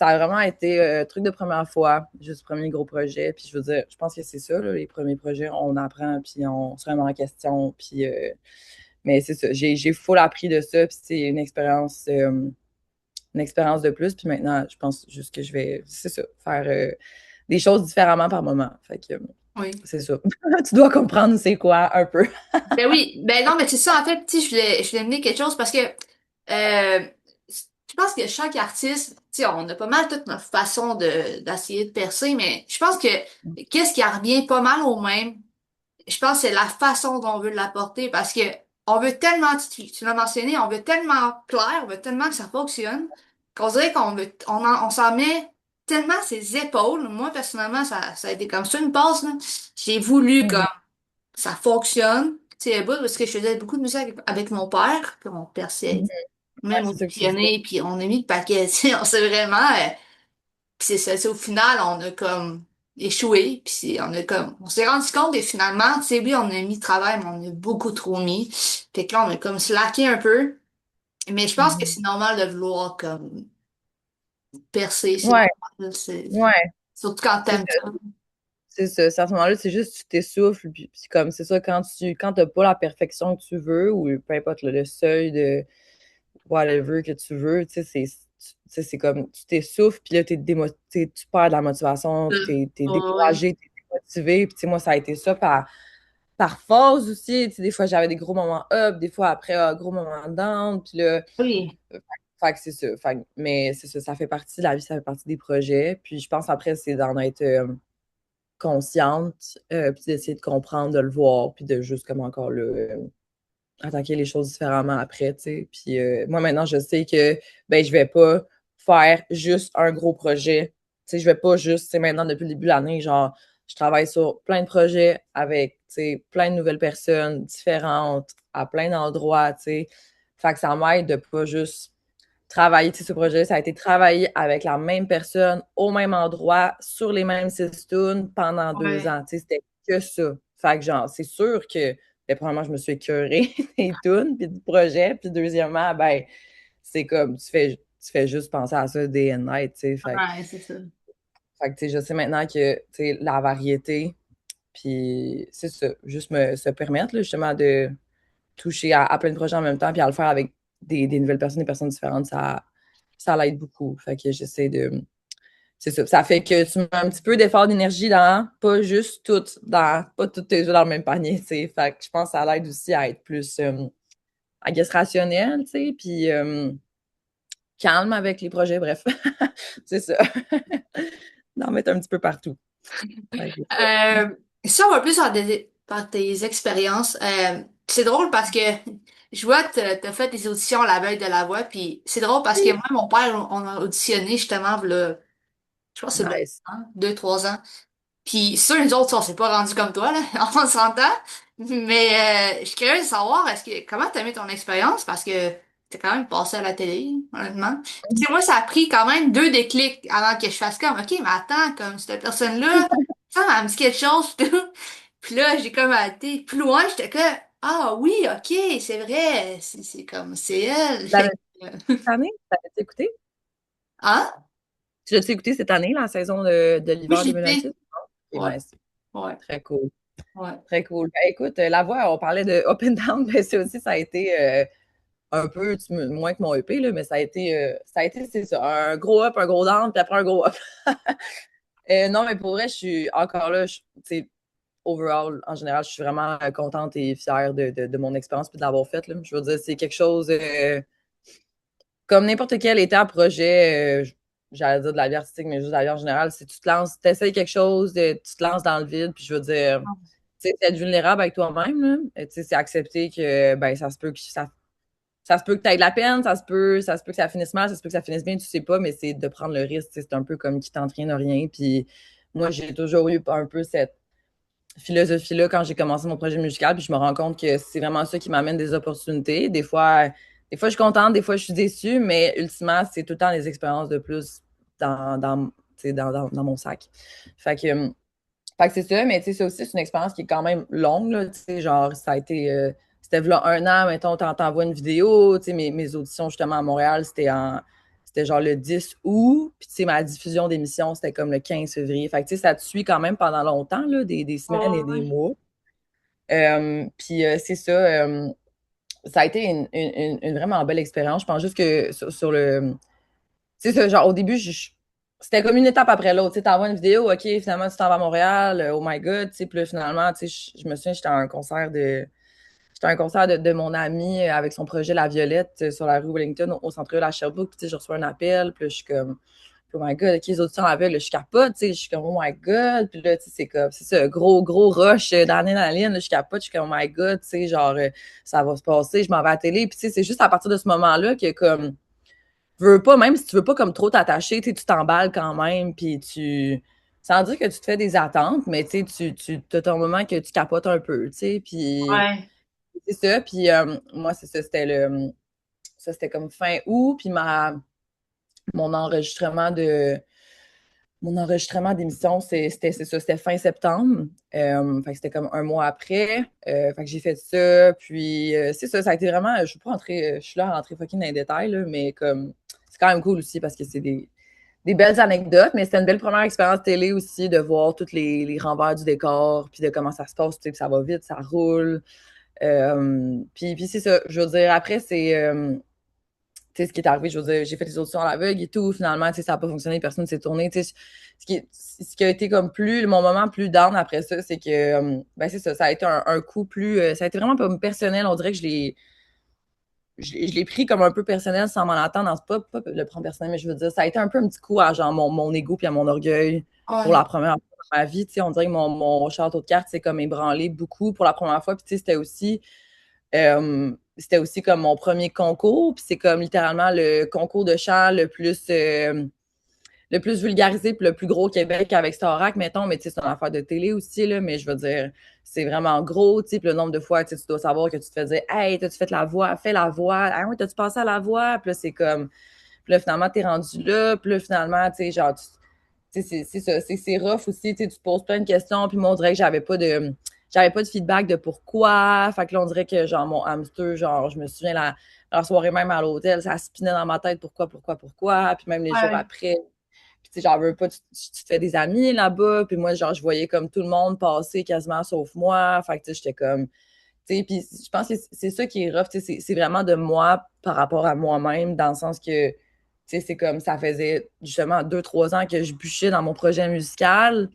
a vraiment été un truc de première fois, juste premier gros projet. Puis je veux dire, je pense que c'est ça, là, les premiers projets, on apprend, puis on se remet en question. Puis, mais c'est ça, j'ai full appris de ça, puis c'est une expérience de plus. Puis maintenant, je pense juste que je vais, c'est ça, faire des choses différemment par moment. Fait que Oui. c'est ça. Tu dois comprendre c'est quoi un peu. Ben oui, ben non, mais c'est ça, en fait, tu sais, je voulais amener quelque chose parce que je pense que chaque artiste, tu sais, on a pas mal toute notre façon d'essayer de percer, mais je pense que qu'est-ce qui revient pas mal au même, je pense que c'est la façon dont on veut l'apporter parce que on veut tellement, tu l'as mentionné, on veut tellement plaire, on veut tellement que ça fonctionne, qu'on dirait qu'on veut, on s'en met tellement ses épaules. Moi, personnellement, ça a été comme ça une passe, là. J'ai voulu comme Mhm. ça fonctionne. Tu sais, parce que je faisais beaucoup de musique avec mon père, puis on perçait, Mhm. Ouais, même c'est ça que tu dis. auditionné, puis on a mis le paquet, tu sais, on s'est vraiment, puis c'est ça, tu sais, au final, on a comme échoué, puis on s'est rendu compte, et finalement, tu sais, oui, on a mis de travail, mais on a beaucoup trop mis. Fait que là, on a comme slacké un peu, mais je pense que Mhm. c'est normal de vouloir comme percer, c'est Ouais, normal, ouais. surtout quand C'est t'aimes ça. C'est ça. À ce moment-là, c'est juste tu t'essouffles. Puis comme c'est ça, quand t'as pas la perfection que tu veux, ou peu importe le seuil de whatever que tu veux, c'est comme tu t'essouffles, puis là, tu perds de la motivation, t'es Ouais, découragé, t'es démotivé. Puis tu sais, moi, ça a été ça par phase aussi. Tu sais, des fois, j'avais des gros moments up, des fois après, gros moments down. Puis là, oui, fait que c'est ça. Mais c'est ça, ça fait partie de la vie, ça fait partie des projets. Puis je pense après, c'est d'en être consciente, puis d'essayer de comprendre, de le voir, puis de juste comme encore là, attaquer les choses différemment après, tu sais. Puis moi maintenant, je sais que ben je vais pas faire juste un gros projet. Tu sais, je vais pas juste, tu sais, maintenant depuis le début de l'année, genre, je travaille sur plein de projets avec, tu sais, plein de nouvelles personnes différentes, à plein d'endroits, tu sais. Fait que ça m'aide de pas juste travailler, tu sais, ce projet, ça a été travaillé avec la même personne, au même endroit, sur les mêmes 6 tunes pendant 2 ans. ouais, Tu sais, c'était que ça. Fait que genre, c'est sûr que, ben, premièrement, je me suis écœurée des tunes, puis du projet, puis deuxièmement, ben, c'est comme, tu fais juste penser à ça day and night, tu sais. ouais, c'est ça. Fait que, tu sais, je sais maintenant que, tu sais, la variété, puis c'est ça, juste se permettre, là, justement, de toucher à plein de projets en même temps, puis à le faire avec des nouvelles personnes, des personnes différentes, ça l'aide beaucoup. Fait que j'essaie de. C'est ça. Ça fait que tu mets un petit peu d'effort d'énergie dans pas toutes tes œufs dans le même panier, tu sais. Fait que je pense que ça l'aide aussi à être plus, I guess, rationnel, tu sais, puis calme avec les projets, bref. C'est ça. D'en mettre un petit peu partout. Fait que, Euh, Si on va plus par tes expériences, c'est drôle parce que je vois que t'as fait des auditions la veille de la voix, puis c'est drôle parce que oui. moi, mon père, on a auditionné justement, là, je pense que c'est bon, Nice. hein, 2, 3 ans. Puis sûr, les autres, on s'est pas rendus comme toi, là, on s'entend. Mais je suis curieuse de savoir, comment t'as mis ton expérience? Parce que t'es quand même passé à la télé, honnêtement. Puis tu sais, moi, ça a pris quand même 2 déclics avant que je fasse comme, OK, mais attends, comme cette personne-là, ça m'a dit quelque chose, pis tout. Puis là, j'ai comme été plus loin, j'étais que, ah oui, OK, c'est vrai, c'est comme, c'est elle. L'avais Fait que, cette année? L'avais-tu écouté? hein? Tu l'as-tu écouté cette année, la saison de Oui, je l'hiver l'ai 2026? fait. Ok, Ouais, nice. ouais, Très cool. ouais. Très cool. Ben, écoute, la voix, on parlait de up and down, mais c'est aussi, ça a été un peu, moins que mon EP, là, mais ça a été, c'est ça, un gros up, un gros down, puis après un gros up. Non, mais pour vrai, je suis encore là, tu sais, overall, en général, je suis vraiment contente et fière de mon expérience puis de l'avoir faite, là. Je veux dire, c'est quelque chose, comme n'importe quel état projet, j'allais dire de la vie artistique, mais juste de la vie en général, si tu te lances, tu essayes quelque chose, tu te lances dans le vide, puis je veux dire, tu sais, c'est être vulnérable avec toi-même, là. Tu sais, c'est accepter que, ben, ça se peut que tu aies de la peine, ça se peut que ça finisse mal, ça se peut que ça finisse bien, tu sais pas, mais c'est de prendre le risque, tu sais, c'est un peu comme qui tente rien de rien, puis moi, j'ai toujours eu un peu cette philosophie-là quand j'ai commencé mon projet musical, puis je me rends compte que c'est vraiment ça qui m'amène des opportunités. Des fois, je suis contente, des fois, je suis déçue, mais ultimement, c'est tout le temps des expériences de plus tu sais, dans mon sac. Fait que, c'est ça, mais tu sais, c'est aussi c'est une expérience qui est quand même longue, là, tu sais, genre, ça a été, c'était v'là un an, mettons, t'envoies une vidéo, tu sais, mes auditions, justement, à Montréal, c'était genre le 10 août, puis tu sais, ma diffusion d'émission, c'était comme le 15 février. Fait que, tu sais, ça te suit quand même pendant longtemps, là, des semaines et des Ouais. mois. Puis c'est ça, ça a été une vraiment belle expérience. Je pense juste que sur le... Tu sais, genre, au début, c'était comme une étape après l'autre. Tu sais, t'envoies une vidéo, OK, finalement, tu t'en vas à Montréal, oh my God, tu sais, puis là, finalement, tu sais, je me souviens, j'étais à un concert de mon ami avec son projet La Violette sur la rue Wellington au centre-ville à Sherbrooke. Puis, tu sais, je reçois un appel. Puis là, je suis comme, oh my God, OK, les auditions aveugles, là, je capote. Tu sais, je suis comme, oh my God. Puis là, tu sais, c'est comme, c'est ça, gros rush d'adrénaline. Là, je capote. Je suis comme, oh my God, tu sais, genre, ça va se passer. Je m'en vais à la télé. Puis, tu sais, c'est juste à partir de ce moment-là que, comme, veux pas, même si tu veux pas comme trop t'attacher, tu sais, tu t'emballes quand même. Puis tu. Sans dire que tu te fais des attentes, mais tu sais, tu as ton moment que tu capotes un peu, tu sais. Puis. Ouais. C'est ça, puis moi, c'est ça, ça, c'était comme fin août, puis mon enregistrement de, mon enregistrement d'émission, c'est ça, c'était fin septembre, fait que c'était comme un mois après, fait que j'ai fait ça, puis c'est ça, ça a été vraiment, je suis pas rentrée, je suis là à rentrer fucking dans les détails, là, mais comme, c'est quand même cool aussi, parce que c'est des belles anecdotes, mais c'était une belle première expérience télé aussi, de voir tous les renvers du décor, puis de comment ça se passe, tu sais, puis ça va vite, ça roule, puis c'est ça, je veux dire, après, tu sais, ce qui est arrivé, je veux dire, j'ai fait les auditions à l'aveugle et tout, finalement, tu sais, ça n'a pas fonctionné, personne ne s'est tourné, tu sais, ce qui a été comme mon moment plus down après ça, c'est que, ben c'est ça, ça a été un coup plus, ça a été vraiment comme personnel, on dirait que je l'ai pris comme un peu personnel sans m'en attendre, pas le prendre personnel, mais je veux dire, ça a été un peu un petit coup à genre mon ego puis à mon orgueil pour Ouais. la première fois dans ma vie, tu sais, on dirait que mon château de cartes s'est comme ébranlé beaucoup pour la première fois, puis tu sais, c'était aussi comme mon premier concours, puis c'est comme littéralement le concours de chant le plus vulgarisé puis le plus gros au Québec avec Starac, mettons, mais tu sais, c'est une affaire de télé aussi, là, mais je veux dire, c'est vraiment gros, tu sais, puis le nombre de fois, tu sais, tu dois savoir que tu te fais dire, hey, t'as-tu fait la voix, fais la voix, ah oui, t'as-tu passé à la voix, puis là, c'est comme, puis là, finalement, t'es rendu là, puis là, finalement, tu sais, genre, c'est ça, c'est rough aussi, tu sais, tu te poses plein de questions, puis moi, on dirait que j'avais pas de feedback de pourquoi, fait que là, on dirait que, genre, mon hamster, genre, je me souviens, la soirée même à l'hôtel, ça spinait dans ma tête, pourquoi, puis même les jours Ouais. après, puis, tu sais, genre, veux pas, tu te fais des amis là-bas. Puis moi, genre, je voyais comme tout le monde passer quasiment sauf moi. Fait que, tu sais, j'étais comme, tu sais, puis je pense que c'est ça qui est rough, tu sais, c'est vraiment de moi par rapport à moi-même, dans le sens que, tu sais, c'est comme ça faisait justement 2, 3 ans que je bûchais dans mon projet musical.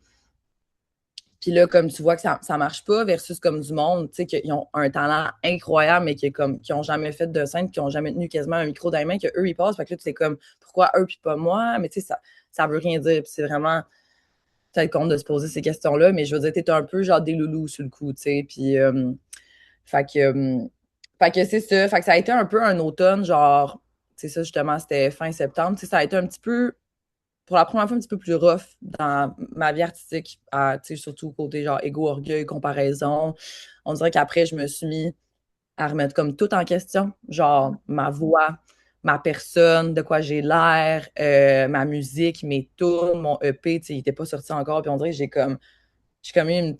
Puis là, comme tu vois que ça marche pas, versus comme du monde, tu sais, qui ont un talent incroyable, mais qui ont jamais fait de scène, qui ont jamais tenu quasiment un micro dans les mains, que eux ils passent. Fait que là, tu sais, comme, pourquoi eux puis pas moi? Mais tu sais, ça veut rien dire. Puis c'est vraiment peut-être compte de se poser ces questions-là, mais je veux dire, t'es un peu genre des loulous sur le coup, tu sais. Puis, fait que, fait que c'est ça. Fait que ça a été un peu un automne, genre, c'est ça, justement, c'était fin septembre. Tu sais, ça a été un petit peu pour la première fois un petit peu plus rough dans ma vie artistique, surtout côté genre égo, orgueil, comparaison. On dirait qu'après, je me suis mis à remettre comme tout en question, genre ma voix, ma personne, de quoi j'ai l'air, ma musique, mes tunes, mon EP, tu sais, il n'était pas sorti encore, puis on dirait que j'ai comme eu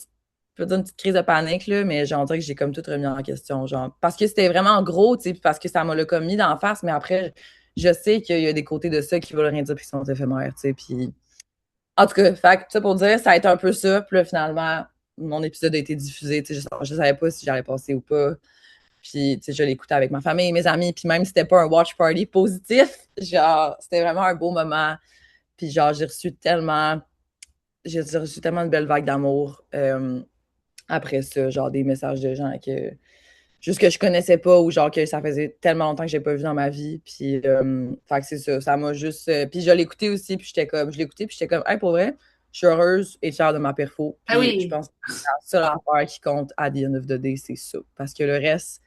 je peux dire une petite crise de panique, là, mais genre, on dirait que j'ai comme tout remis en question, genre, parce que c'était vraiment gros, tu sais, parce que ça m'a le comme mis d'en face, mais après, je sais qu'il y a des côtés de ça qui veulent rien dire puis qui sont éphémères, tu sais, puis en tout cas, fait que ça pour dire, ça a été un peu ça, puis là, finalement, mon épisode a été diffusé, tu sais, je savais pas si j'allais passer ou pas, puis, tu sais, je l'écoutais avec ma famille, mes amis, puis même si c'était pas un watch party positif, genre, c'était vraiment un beau moment, puis genre, j'ai reçu tellement de belles vagues d'amour, après ça, genre des messages de gens juste que je connaissais pas ou genre que ça faisait tellement longtemps que j'ai pas vu dans ma vie. Puis, fait que c'est ça, ça m'a juste. Puis je l'écoutais aussi, puis je l'écoutais, puis j'étais comme, hey, pour vrai, je suis heureuse et fière de ma perfo. Ah Puis je oui. pense que c'est la seule affaire qui compte à the end of the day, c'est ça. Parce que le reste,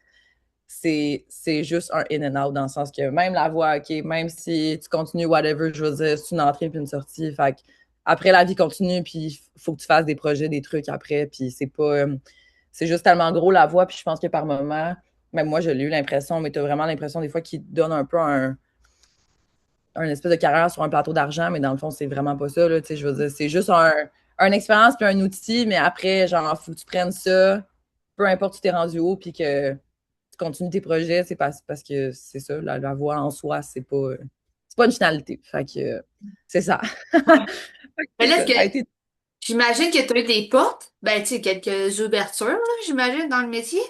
c'est juste un in and out dans le sens que même la voix, OK, même si tu continues, whatever, je veux dire, c'est une entrée puis une sortie. Fait que après, la vie continue, puis il faut que tu fasses des projets, des trucs après, puis c'est pas. C'est juste tellement gros la voix, puis je pense que par moment, même moi, j'ai eu l'impression, mais tu as vraiment l'impression des fois qu'il te donne un peu un espèce de carrière sur un plateau d'argent, mais dans le fond, c'est vraiment pas ça, là, tu sais, je veux dire, c'est juste un expérience puis un outil, mais après, genre, faut que tu prennes ça, peu importe où tu t'es rendu haut, puis que continues tes projets, c'est parce que c'est ça, la voix en soi, c'est pas une finalité. Fait que c'est ça. Ouais. Fait que Mais c'est là, est-ce ça. Ça a que été. j'imagine que tu as eu des portes, ben, tu sais, quelques ouvertures, là, j'imagine, dans le métier?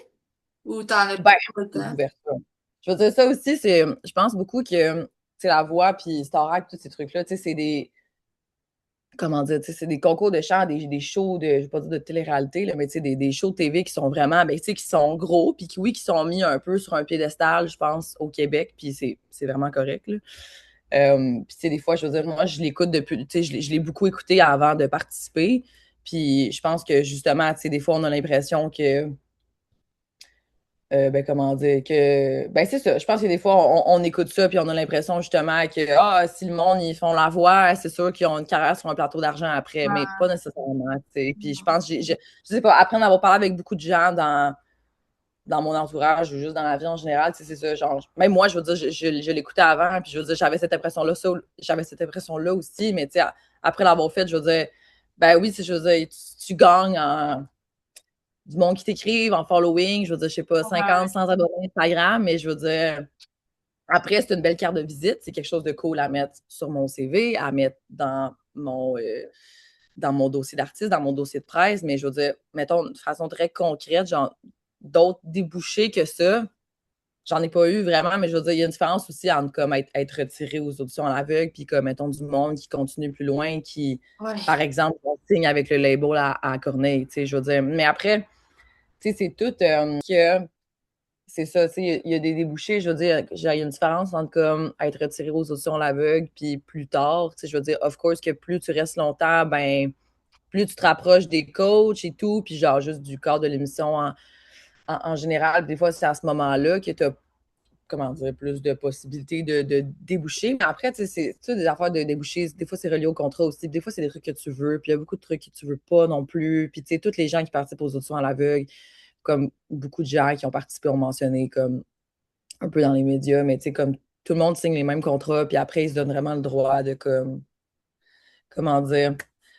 Ou t'en as Ben, pas le des temps? ouvertures. Je veux dire, ça aussi, je pense beaucoup que, c'est la voix, puis Starac, tous ces trucs-là, tu sais, c'est des, comment dire, tu sais, c'est des concours de chant, des shows de, je vais pas dire de télé-réalité, là, mais tu sais, des shows de TV qui sont vraiment, ben, tu sais, qui sont gros, puis qui, oui, qui sont mis un peu sur un piédestal, je pense, au Québec, puis c'est vraiment correct, là. Puis, tu sais, des fois, je veux dire, moi, je l'écoute depuis, tu sais, je l'ai beaucoup écouté avant de participer, puis je pense que, justement, tu sais, des fois, on a l'impression que, ben, comment dire, que, ben, c'est ça. Je pense que des fois, on écoute ça, puis on a l'impression justement que, ah, si le monde, ils font la voix, c'est sûr qu'ils ont une carrière sur un plateau d'argent après, mais pas Ah, nécessairement, tu sais. Puis je non. pense, je sais pas, après en avoir parlé avec beaucoup de gens dans mon entourage ou juste dans la vie en général, tu sais, c'est ça. Genre, même moi, je veux dire, je l'écoutais avant, puis je veux dire, j'avais cette impression-là, j'avais cette impression-là aussi, mais tu sais, après l'avoir fait, je veux dire, ben oui, je veux dire, tu gagnes du monde qui t'écrivent en following, je veux dire, je sais pas, Ouais, 50, 100 abonnés Instagram, mais je veux dire, après, c'est une belle carte de visite, c'est quelque chose de cool à mettre sur mon CV, à mettre dans mon dossier d'artiste, dans mon dossier de presse, mais je veux dire, mettons, de façon très concrète, genre, d'autres débouchés que ça, j'en ai pas eu vraiment, mais je veux dire, il y a une différence aussi entre comme être retiré aux auditions à l'aveugle, puis comme, mettons, du monde qui continue plus loin, qui, par ouais, exemple, on signe avec le label à Corneille, tu sais, je veux dire. Mais après, tu sais, c'est tout que c'est ça, tu sais, il y a des débouchés, je veux dire, il y a une différence entre comme être retiré aux auditions à l'aveugle, puis plus tard, tu sais, je veux dire, of course, que plus tu restes longtemps, ben, plus tu te rapproches des coachs et tout, puis genre juste du corps de l'émission en général. Des fois, c'est à ce moment-là que tu as, comment dire, plus de possibilités de déboucher. Mais après, tu sais, c'est des affaires de déboucher. Des fois, c'est relié au contrat aussi. Des fois, c'est des trucs que tu veux. Puis il y a beaucoup de trucs que tu veux pas non plus. Puis tu sais, tous les gens qui participent aux auditions à l'aveugle, comme beaucoup de gens qui ont participé ont mentionné comme un peu dans les médias, mais tu sais, comme tout le monde signe les mêmes contrats, puis après, ils se donnent vraiment le droit de comme, comment dire,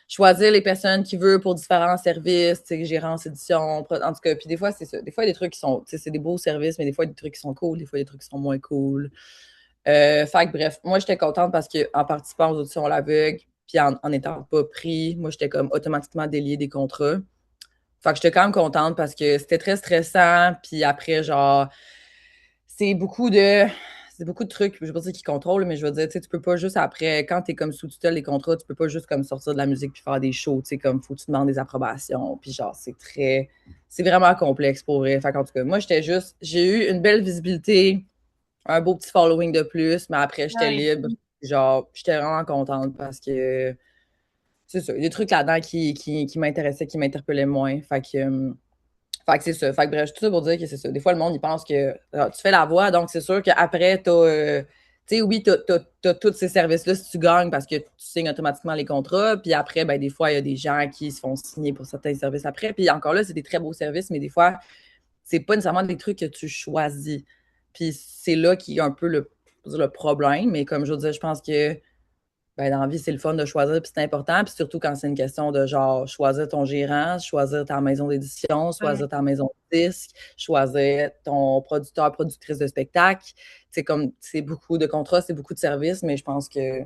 choisir les personnes qu'ils veulent pour différents services, tu sais, gérance, édition, en tout cas, puis des fois, c'est ça. Des fois, il y a des trucs qui sont, tu sais, c'est des beaux services, mais des fois, il y a des trucs qui sont cool, des fois, il y a des trucs qui sont moins cool. Fait que bref, moi, j'étais contente parce qu'en participant aux auditions à l'aveugle, puis en étant pas pris, moi, j'étais comme automatiquement déliée des contrats. Fait que j'étais quand même contente parce que c'était très stressant, puis après, genre, c'est beaucoup de c'est beaucoup de trucs, je veux pas dire qu'ils contrôlent, mais je veux dire, tu sais, tu peux pas juste après, quand t'es comme sous tutelle des contrats, tu peux pas juste comme sortir de la musique puis faire des shows, tu sais, comme faut que tu demandes des approbations, puis genre, c'est vraiment complexe pour vrai. Fait qu'en tout cas, moi, j'ai eu une belle visibilité, un beau petit following de plus, mais après, j'étais ouais, libre, genre, j'étais vraiment contente parce que, c'est ça, il y a des trucs là-dedans qui m'intéressaient, qui m'interpellaient moins. Fait que c'est ça. Fait que bref, tout ça pour dire que c'est ça. Des fois, le monde, il pense que tu fais la voix, donc c'est sûr qu'après, tu sais, oui, t'as tous ces services-là si tu gagnes parce que tu signes automatiquement les contrats. Puis après, ben, des fois, il y a des gens qui se font signer pour certains services après. Puis encore là, c'est des très beaux services, mais des fois, c'est pas nécessairement des trucs que tu choisis. Puis c'est là qu'il y a un peu le problème. Mais comme je veux dire, je pense que ben, dans la vie, c'est le fun de choisir, puis c'est important. Puis surtout quand c'est une question de genre choisir ton gérant, choisir ta maison d'édition, ouais, choisir ta maison de disque, choisir ton producteur, productrice de spectacle. C'est comme, c'est beaucoup de contrats, c'est beaucoup de services, mais je pense que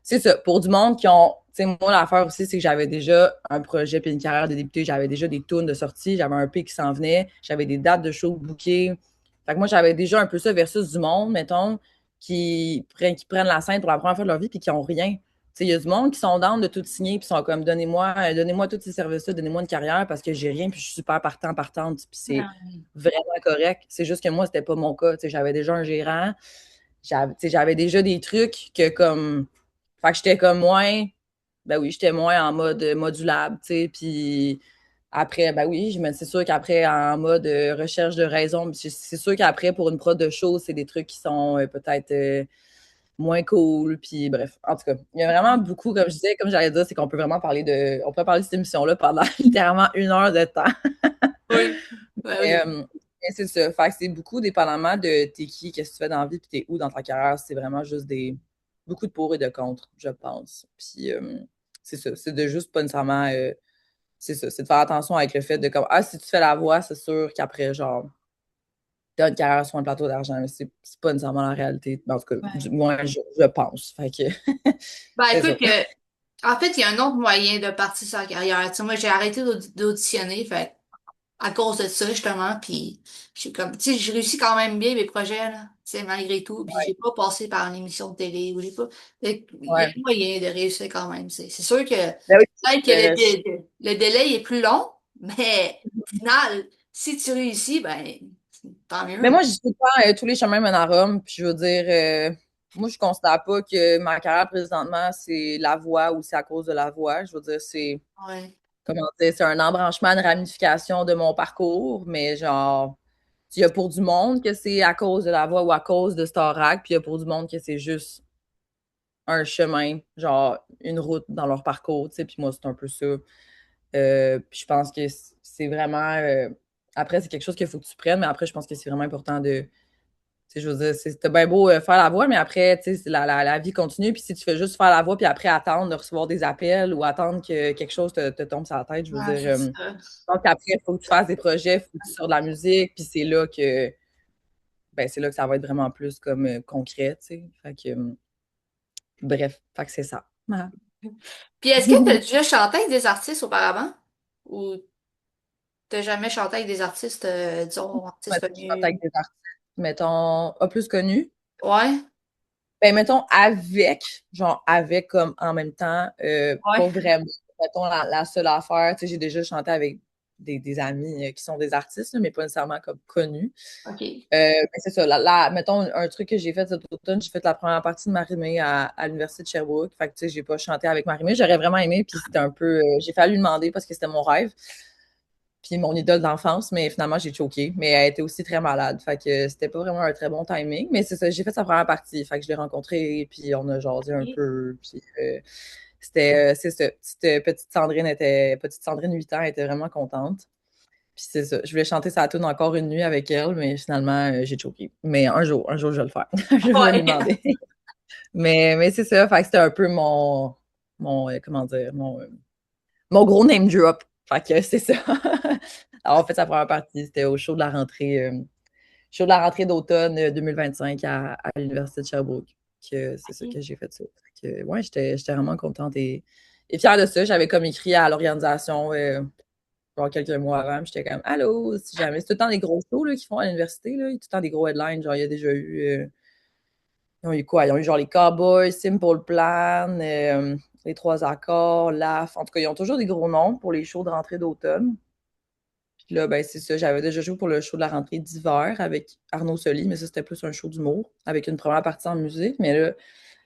c'est ça. Pour du monde qui ont, tu sais, moi, l'affaire aussi, c'est que j'avais déjà un projet puis une carrière de député, j'avais déjà des tunes de sortie, j'avais un P qui s'en venait, j'avais des dates de show bookées. Fait que moi, j'avais déjà un peu ça versus du monde, mettons, qui prennent la scène pour la première fois de leur vie puis qui ont rien. Tu sais, il y a du monde qui sont down de tout signer puis sont comme donnez-moi tous ces services-là, donnez-moi une carrière parce que j'ai rien puis je suis super partante puis c'est ouais, vraiment correct. C'est juste que moi, c'était pas mon cas. Tu sais, j'avais déjà un gérant, j'avais déjà des trucs que comme fait que j'étais comme moins, ben oui, j'étais moins en mode modulable, tu sais, puis après, ben oui, mais c'est sûr qu'après, en mode recherche de raison, c'est sûr qu'après, pour une prod de show, c'est des trucs qui sont peut-être moins cool, puis bref, en tout cas, il y a vraiment beaucoup, comme je disais, comme j'allais dire, c'est qu'on peut vraiment on peut parler de cette émission-là pendant littéralement 1 heure de temps. oui, ouais, Mais, oui. mais c'est ça, fait que c'est beaucoup dépendamment de t'es qui, qu'est-ce que tu fais dans la vie, puis t'es où dans ta carrière, c'est vraiment juste beaucoup de pour et de contre, je pense. Puis c'est ça, c'est de juste pas nécessairement, c'est ça, c'est de faire attention avec le fait de comme, ah, si tu fais la voix, c'est sûr qu'après, genre, t'as une carrière sur un plateau d'argent, mais c'est pas nécessairement la réalité. En tout cas, Ouais. du moins, je pense. Fait que Ben c'est écoute, ça. en fait, il y a un autre moyen de partir sa carrière. Tu sais, moi, j'ai arrêté d'auditionner, fait à cause de ça, justement, puis j'ai comme, tu sais, j'ai réussi quand même bien mes projets, là, tu sais, malgré tout, puis j'ai pas passé par une émission de télé, ou j'ai pas, fait qu'il y a Ouais. un moyen de réussir quand même, c'est sûr que, Ben oui, peut-être que euh, je- le délai est plus long, mais au final, si tu réussis, ben, tant mais mieux. moi, je dis tout le temps, tous les chemins mènent à Rome. Puis je veux dire, moi, je considère pas que ma carrière présentement, c'est la voix ou c'est à cause de la voix. Je veux dire, c'est, Ouais, comment dire, c'est un embranchement, une ramification de mon parcours, mais genre, il y a pour du monde que c'est à cause de la voix ou à cause de Starac, puis il y a pour du monde que c'est juste un chemin, genre une route dans leur parcours, tu sais, puis moi, c'est un peu ça. Puis je pense que c'est vraiment... après, c'est quelque chose qu'il faut que tu prennes, mais après, je pense que c'est vraiment important de... Tu sais, je veux dire, c'est bien beau faire la voix, mais après, tu sais, la vie continue, puis si tu fais juste faire la voix, puis après attendre de recevoir des appels ou attendre que quelque chose te tombe sur la tête, je veux ouais, dire... c'est ça. je pense qu'après, il faut que tu fasses des projets, il faut que tu sortes de la musique, puis c'est là que... Ben, c'est là que ça va être vraiment plus comme concret, tu sais. Fait que... bref, fait que c'est ça. Voilà. Puis est-ce que tu as déjà chanté avec des artistes auparavant? Ou t'as jamais chanté avec des artistes, disons, artistes Mettons, je chante connus? avec des artistes, mettons, pas plus connus. Ouais, Ben, mettons, avec, genre, avec comme en même temps, ouais, pas vraiment. Mettons, la seule affaire, tu sais, j'ai déjà chanté avec des amis qui sont des artistes, là, mais pas nécessairement comme connus. ok. Ben, c'est ça, mettons, un truc que j'ai fait cet automne, j'ai fait la première partie de Marie-Mé à l'Université de Sherbrooke. Fait que, tu sais, j'ai pas chanté avec Marie-Mé. J'aurais vraiment aimé, puis c'était un peu, j'ai fallu lui demander parce que c'était mon rêve. Puis mon idole d'enfance, mais finalement, j'ai choqué. Mais elle était aussi très malade. Fait que c'était pas vraiment un très bon timing. Mais c'est ça, j'ai fait sa première partie. Fait que je l'ai rencontré, puis on a jasé un Ok. peu. Puis c'est ça. Petite Sandrine 8 ans, elle était vraiment contente. Puis c'est ça. Je voulais chanter sa tune encore une nuit avec elle, mais finalement, j'ai choqué. Mais un jour, je vais le faire. Je vais lui Ouais. demander. Mais c'est ça. Fait que c'était un peu comment dire, mon gros name drop. Fait que c'est ça. Alors, en fait, sa première partie, c'était au show de la rentrée d'automne 2025 à l'Université de Sherbrooke. C'est ça Ok. que j'ai fait ça. Fait que, ouais, j'étais vraiment contente et fière de ça. J'avais comme écrit à l'organisation genre quelques mois avant. J'étais comme, allô, si jamais. C'est tout le temps des gros shows là, qu'ils font à l'université. Là. Il y a tout le temps des gros headlines. Genre, il y a déjà eu. Ils ont eu quoi? Ils ont eu genre les Cowboys, Simple Plan, les Trois Accords, LAF. En tout cas, ils ont toujours des gros noms pour les shows de rentrée d'automne. Puis là, ben, c'est ça. J'avais déjà joué pour le show de la rentrée d'hiver avec Arnaud Soli, mais ça, c'était plus un show d'humour avec une première partie en musique. Mais là,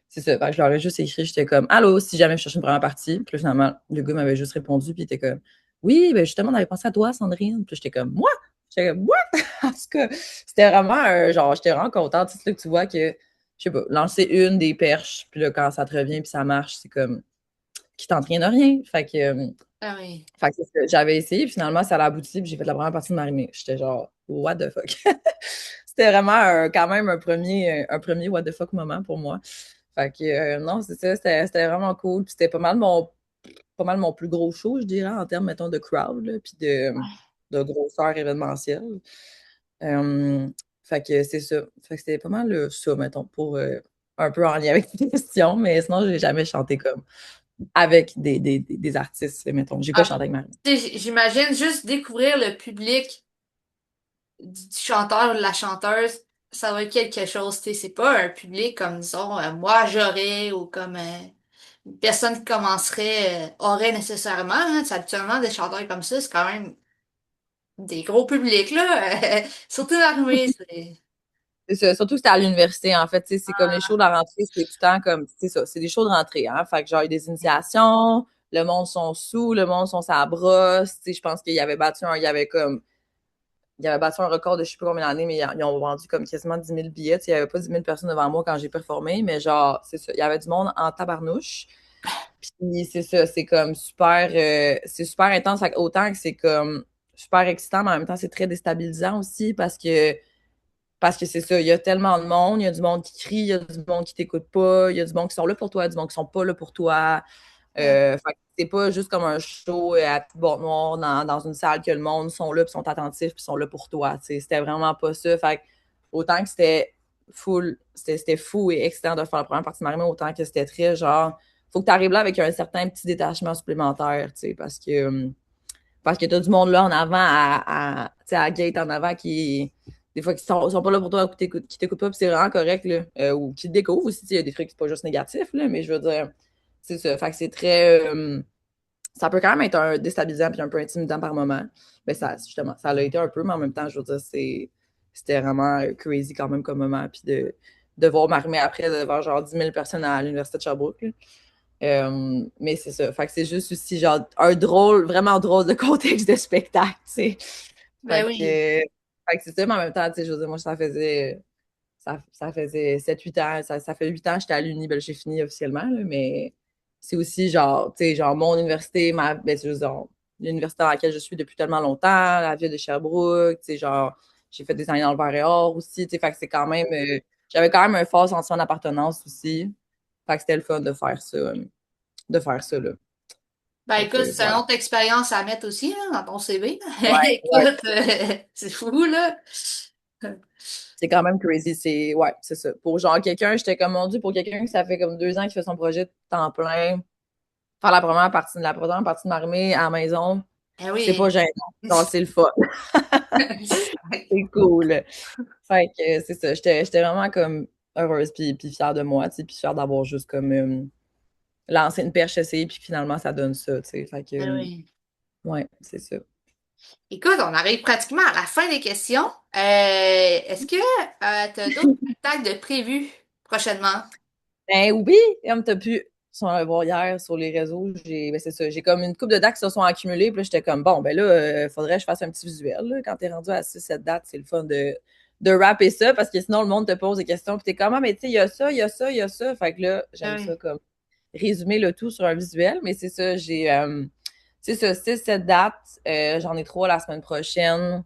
c'est ça. Fait que je leur ai juste écrit, j'étais comme, allô, si jamais je cherche une première partie. Puis là, finalement, le gars m'avait juste répondu, puis il était comme, oui, ben justement, on avait pensé à toi, Sandrine. Puis j'étais comme, moi? J'étais comme, what? En tout cas, c'était vraiment, genre, j'étais vraiment contente. C'est là que tu vois que, je sais pas, lancer une des perches, puis là, quand ça te revient, puis ça marche, c'est comme, qui tente rien de rien. Ah oui. Fait que c'est ça. J'avais essayé, puis finalement, ça a abouti, puis j'ai fait la première partie de Marimé. J'étais genre, what the fuck? C'était vraiment quand même un premier what the fuck moment pour moi. Fait que non, c'est ça, c'était vraiment cool. Puis c'était pas mal mon plus gros show, je dirais, en termes, mettons, de crowd, là, puis de grosseur événementielle. Euh, fait que c'est ça. Fait que c'était pas mal ça, mettons, pour un peu en lien avec tes questions, mais sinon, j'ai jamais chanté comme avec des artistes, mettons. J'ai pas Ah, chanté avec Marie. tu sais, j'imagine juste découvrir le public du chanteur ou de la chanteuse, ça va être quelque chose, tu sais, c'est pas un public comme, disons, moi j'aurais ou comme une personne qui commencerait aurait nécessairement, hein. C'est habituellement des chanteurs comme ça, c'est quand même des gros publics, là, surtout l'armée, c'est... C'est ça. Surtout que c'était à l'université, en fait. Tu sais, c'est comme les shows de Ah, la rentrée, c'est tout le temps comme, c'est ça, c'est des shows de rentrée, hein. Fait que genre, il y a des initiations, le monde sont sous, le monde sont sa brosse. Tu sais, je pense il avait battu un record de je sais pas combien d'années, mais ils ont vendu comme quasiment 10 000 billets. Tu sais, il n'y avait pas 10 000 personnes devant moi quand j'ai performé, mais genre, c'est ça. Il y avait du monde en tabarnouche. Puis c'est ça, c'est super intense. Fait que autant que c'est comme super excitant, mais en même temps, c'est très déstabilisant aussi parce que c'est ça, il y a tellement de monde, il y a du monde qui crie, il y a du monde qui t'écoute pas, il y a du monde qui sont là pour toi, il y a du monde qui sont pas là pour toi. Ouais. Fait que c'est pas juste comme un show à petite boîte noire dans une salle que le monde sont là, puis sont attentifs, puis sont là pour toi. C'était vraiment pas ça. Fait que autant que c'était fou et excitant de faire la première partie de Marimé, autant que c'était très genre, faut que tu arrives là avec un certain petit détachement supplémentaire, parce que t'as du monde là en avant à gate en avant qui des fois qui sont pas là pour toi qui t'écoutent pas puis c'est vraiment correct là, ou qui te découvrent aussi, il y a des trucs c'est pas juste négatif là, mais je veux dire c'est ça, fait que c'est très ça peut quand même être un déstabilisant puis un peu intimidant par moment, mais ça justement ça l'a été un peu, mais en même temps je veux dire c'était vraiment crazy quand même comme moment puis de voir m'arrimer après devant genre 10 000 personnes à l'université de Sherbrooke là. Mais c'est ça. Fait que c'est juste aussi genre un drôle, vraiment drôle de contexte de spectacle, tu sais. Ben Fait que, oui. fait que c'est ça, mais en même temps, tu sais, je veux dire, moi, ça faisait 7 8 ans, ça fait 8 ans que j'étais à l'Uni, ben, j'ai fini officiellement, là, mais c'est aussi genre, tu sais, genre mon université, ben, c'est juste genre, l'université dans laquelle je suis depuis tellement longtemps, la ville de Sherbrooke, tu sais, genre, j'ai fait des années dans le Vert et Or aussi, tu sais, fait que c'est quand même, j'avais quand même un fort sentiment d'appartenance aussi. Fait que c'était le fun de faire ça, là. Ben Fait écoute, que, c'est une voilà. autre expérience à mettre aussi hein, dans ton CV. Ouais, ouais. Écoute, c'est fou, là. C'est quand même crazy. Ouais, c'est ça. Pour genre quelqu'un, j'étais comme, mon Dieu, pour quelqu'un que ça fait comme 2 ans qu'il fait son projet de temps plein, faire la première partie de Marimé à la maison, Eh c'est pas oui. gênant. Genre, c'est le fun. C'est cool. Fait que c'est ça. J'étais vraiment comme heureuse puis fière de moi, tu sais, puis fière d'avoir juste comme lancé une perche, essayé, puis finalement, ça donne ça, tu sais. Fait que, Eh oui. ouais, c'est ça. Écoute, on arrive pratiquement à la fin des questions. Est-ce que tu as d'autres spectacles de prévus prochainement? Ben oui, comme t'as pu voir hier sur les réseaux, ben c'est ça, j'ai comme une couple de dates qui se sont accumulées, puis là, j'étais comme, bon, ben là, faudrait que je fasse un petit visuel, là. Quand t'es rendu à 6 7 dates, c'est le fun de rapper ça, parce que sinon, le monde te pose des questions, puis t'es comme, ah, mais tu sais, il y a ça, il y a ça, il y a ça, fait que là, Ah j'aime ça oui. comme résumer le tout sur un visuel, mais c'est ça, c'est ça, 6 7 dates, j'en ai 3 la semaine prochaine,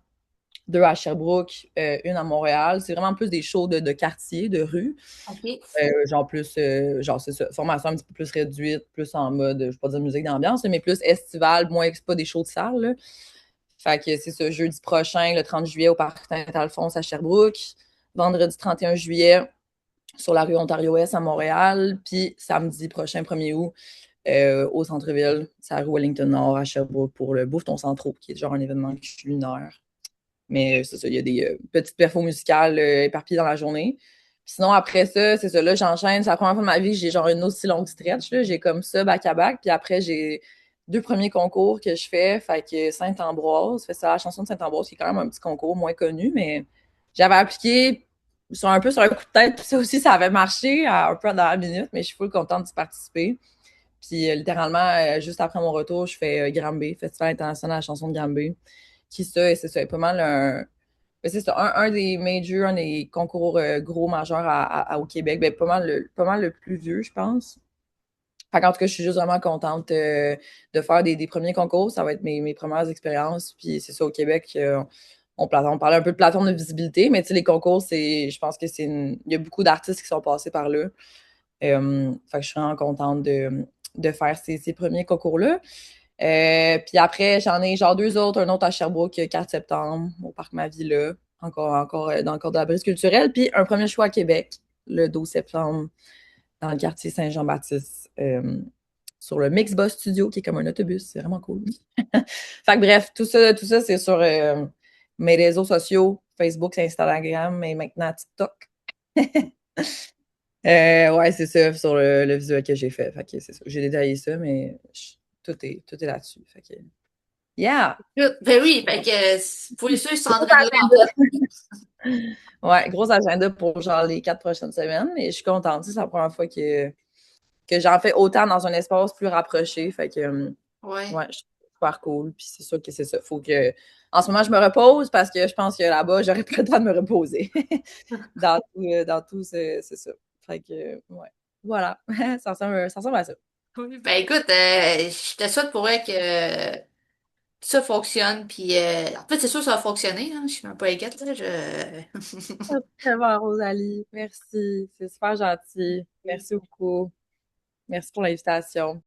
2 à Sherbrooke, une à Montréal, c'est vraiment plus des shows de quartier, de rue, OK. genre plus, genre c'est ça, formation un petit peu plus réduite, plus en mode, je vais pas dire musique d'ambiance, mais plus estival, moins c'est pas des shows de salle, là. Fait que c'est ça, jeudi prochain, le 30 juillet au Parc Saint-Alphonse à Sherbrooke, vendredi 31 juillet sur la rue Ontario-Ouest à Montréal, puis samedi prochain, 1er août, au centre-ville, c'est la rue Wellington-Nord à Sherbrooke pour le Bouffe ton centro, qui est genre un événement culinaire. Mais c'est ça, il y a des petites perfos musicales éparpillées dans la journée. Puis sinon, après ça, c'est ça, là, j'enchaîne. C'est la première fois de ma vie que j'ai genre une aussi longue stretch, là. J'ai comme ça, back-à-back. Puis après, j'ai 2 premiers concours que je fais. Fait que Saint-Ambroise, fait ça, la chanson de Saint-Ambroise, qui est quand même un petit concours moins connu, mais j'avais appliqué un peu sur un coup de tête. Puis ça aussi, ça avait marché un peu dans la minute, mais je suis full contente d'y participer. Puis littéralement, juste après mon retour, je fais Granby, Festival international de la chanson de Granby, qui ça, c'est ça, est pas mal ben, c'est ça, un des majors, un des concours gros majeurs au Québec, ben, pas mal le plus vieux, je pense. Fait qu'en tout cas, je suis juste vraiment contente de faire des premiers concours. Ça va être mes premières expériences. Puis c'est ça, au Québec, on parlait un peu de plateforme de visibilité, mais tu sais, les concours, je pense que il y a beaucoup d'artistes qui sont passés par là. Fait que je suis vraiment contente de faire ces premiers concours-là. Puis après, j'en ai genre 2 autres, un autre à Sherbrooke, 4 septembre, au Parc Ma Villa, encore dans le cadre de la brise culturelle. Puis un premier choix à Québec, le 12 septembre, dans le quartier Saint-Jean-Baptiste, sur le Mixbus Studio, qui est comme un autobus. C'est vraiment cool. Fait que bref, tout ça c'est sur mes réseaux sociaux, Facebook, Instagram et maintenant TikTok. Ouais, c'est ça, sur le visuel que j'ai fait. Fait que c'est ça. J'ai détaillé ça, mais tout est là-dessus. Fait que, yeah! Écoute, ben oui, fait que faut les suivre Gros Sandrine là, en agenda. fait. Ouais, gros agenda pour genre les 4 prochaines semaines. Mais je suis contente. C'est la première fois que j'en fais autant dans un espace plus rapproché. Fait que, Ouais. ouais, je trouve ça super cool. Puis c'est sûr que c'est ça. Faut que. En ce moment, je me repose parce que je pense que là-bas, j'aurais pas le temps de me reposer. Dans tout, c'est ça. Fait que, ouais. Voilà. Ça ressemble à ça. Oui. Ben écoute, je te souhaite pour elle que ça fonctionne. Puis en fait, c'est sûr que ça va fonctionner. Hein, je suis même pas inquiète. Là, Tellement, Rosalie. Merci. C'est super gentil. Merci beaucoup. Merci pour l'invitation.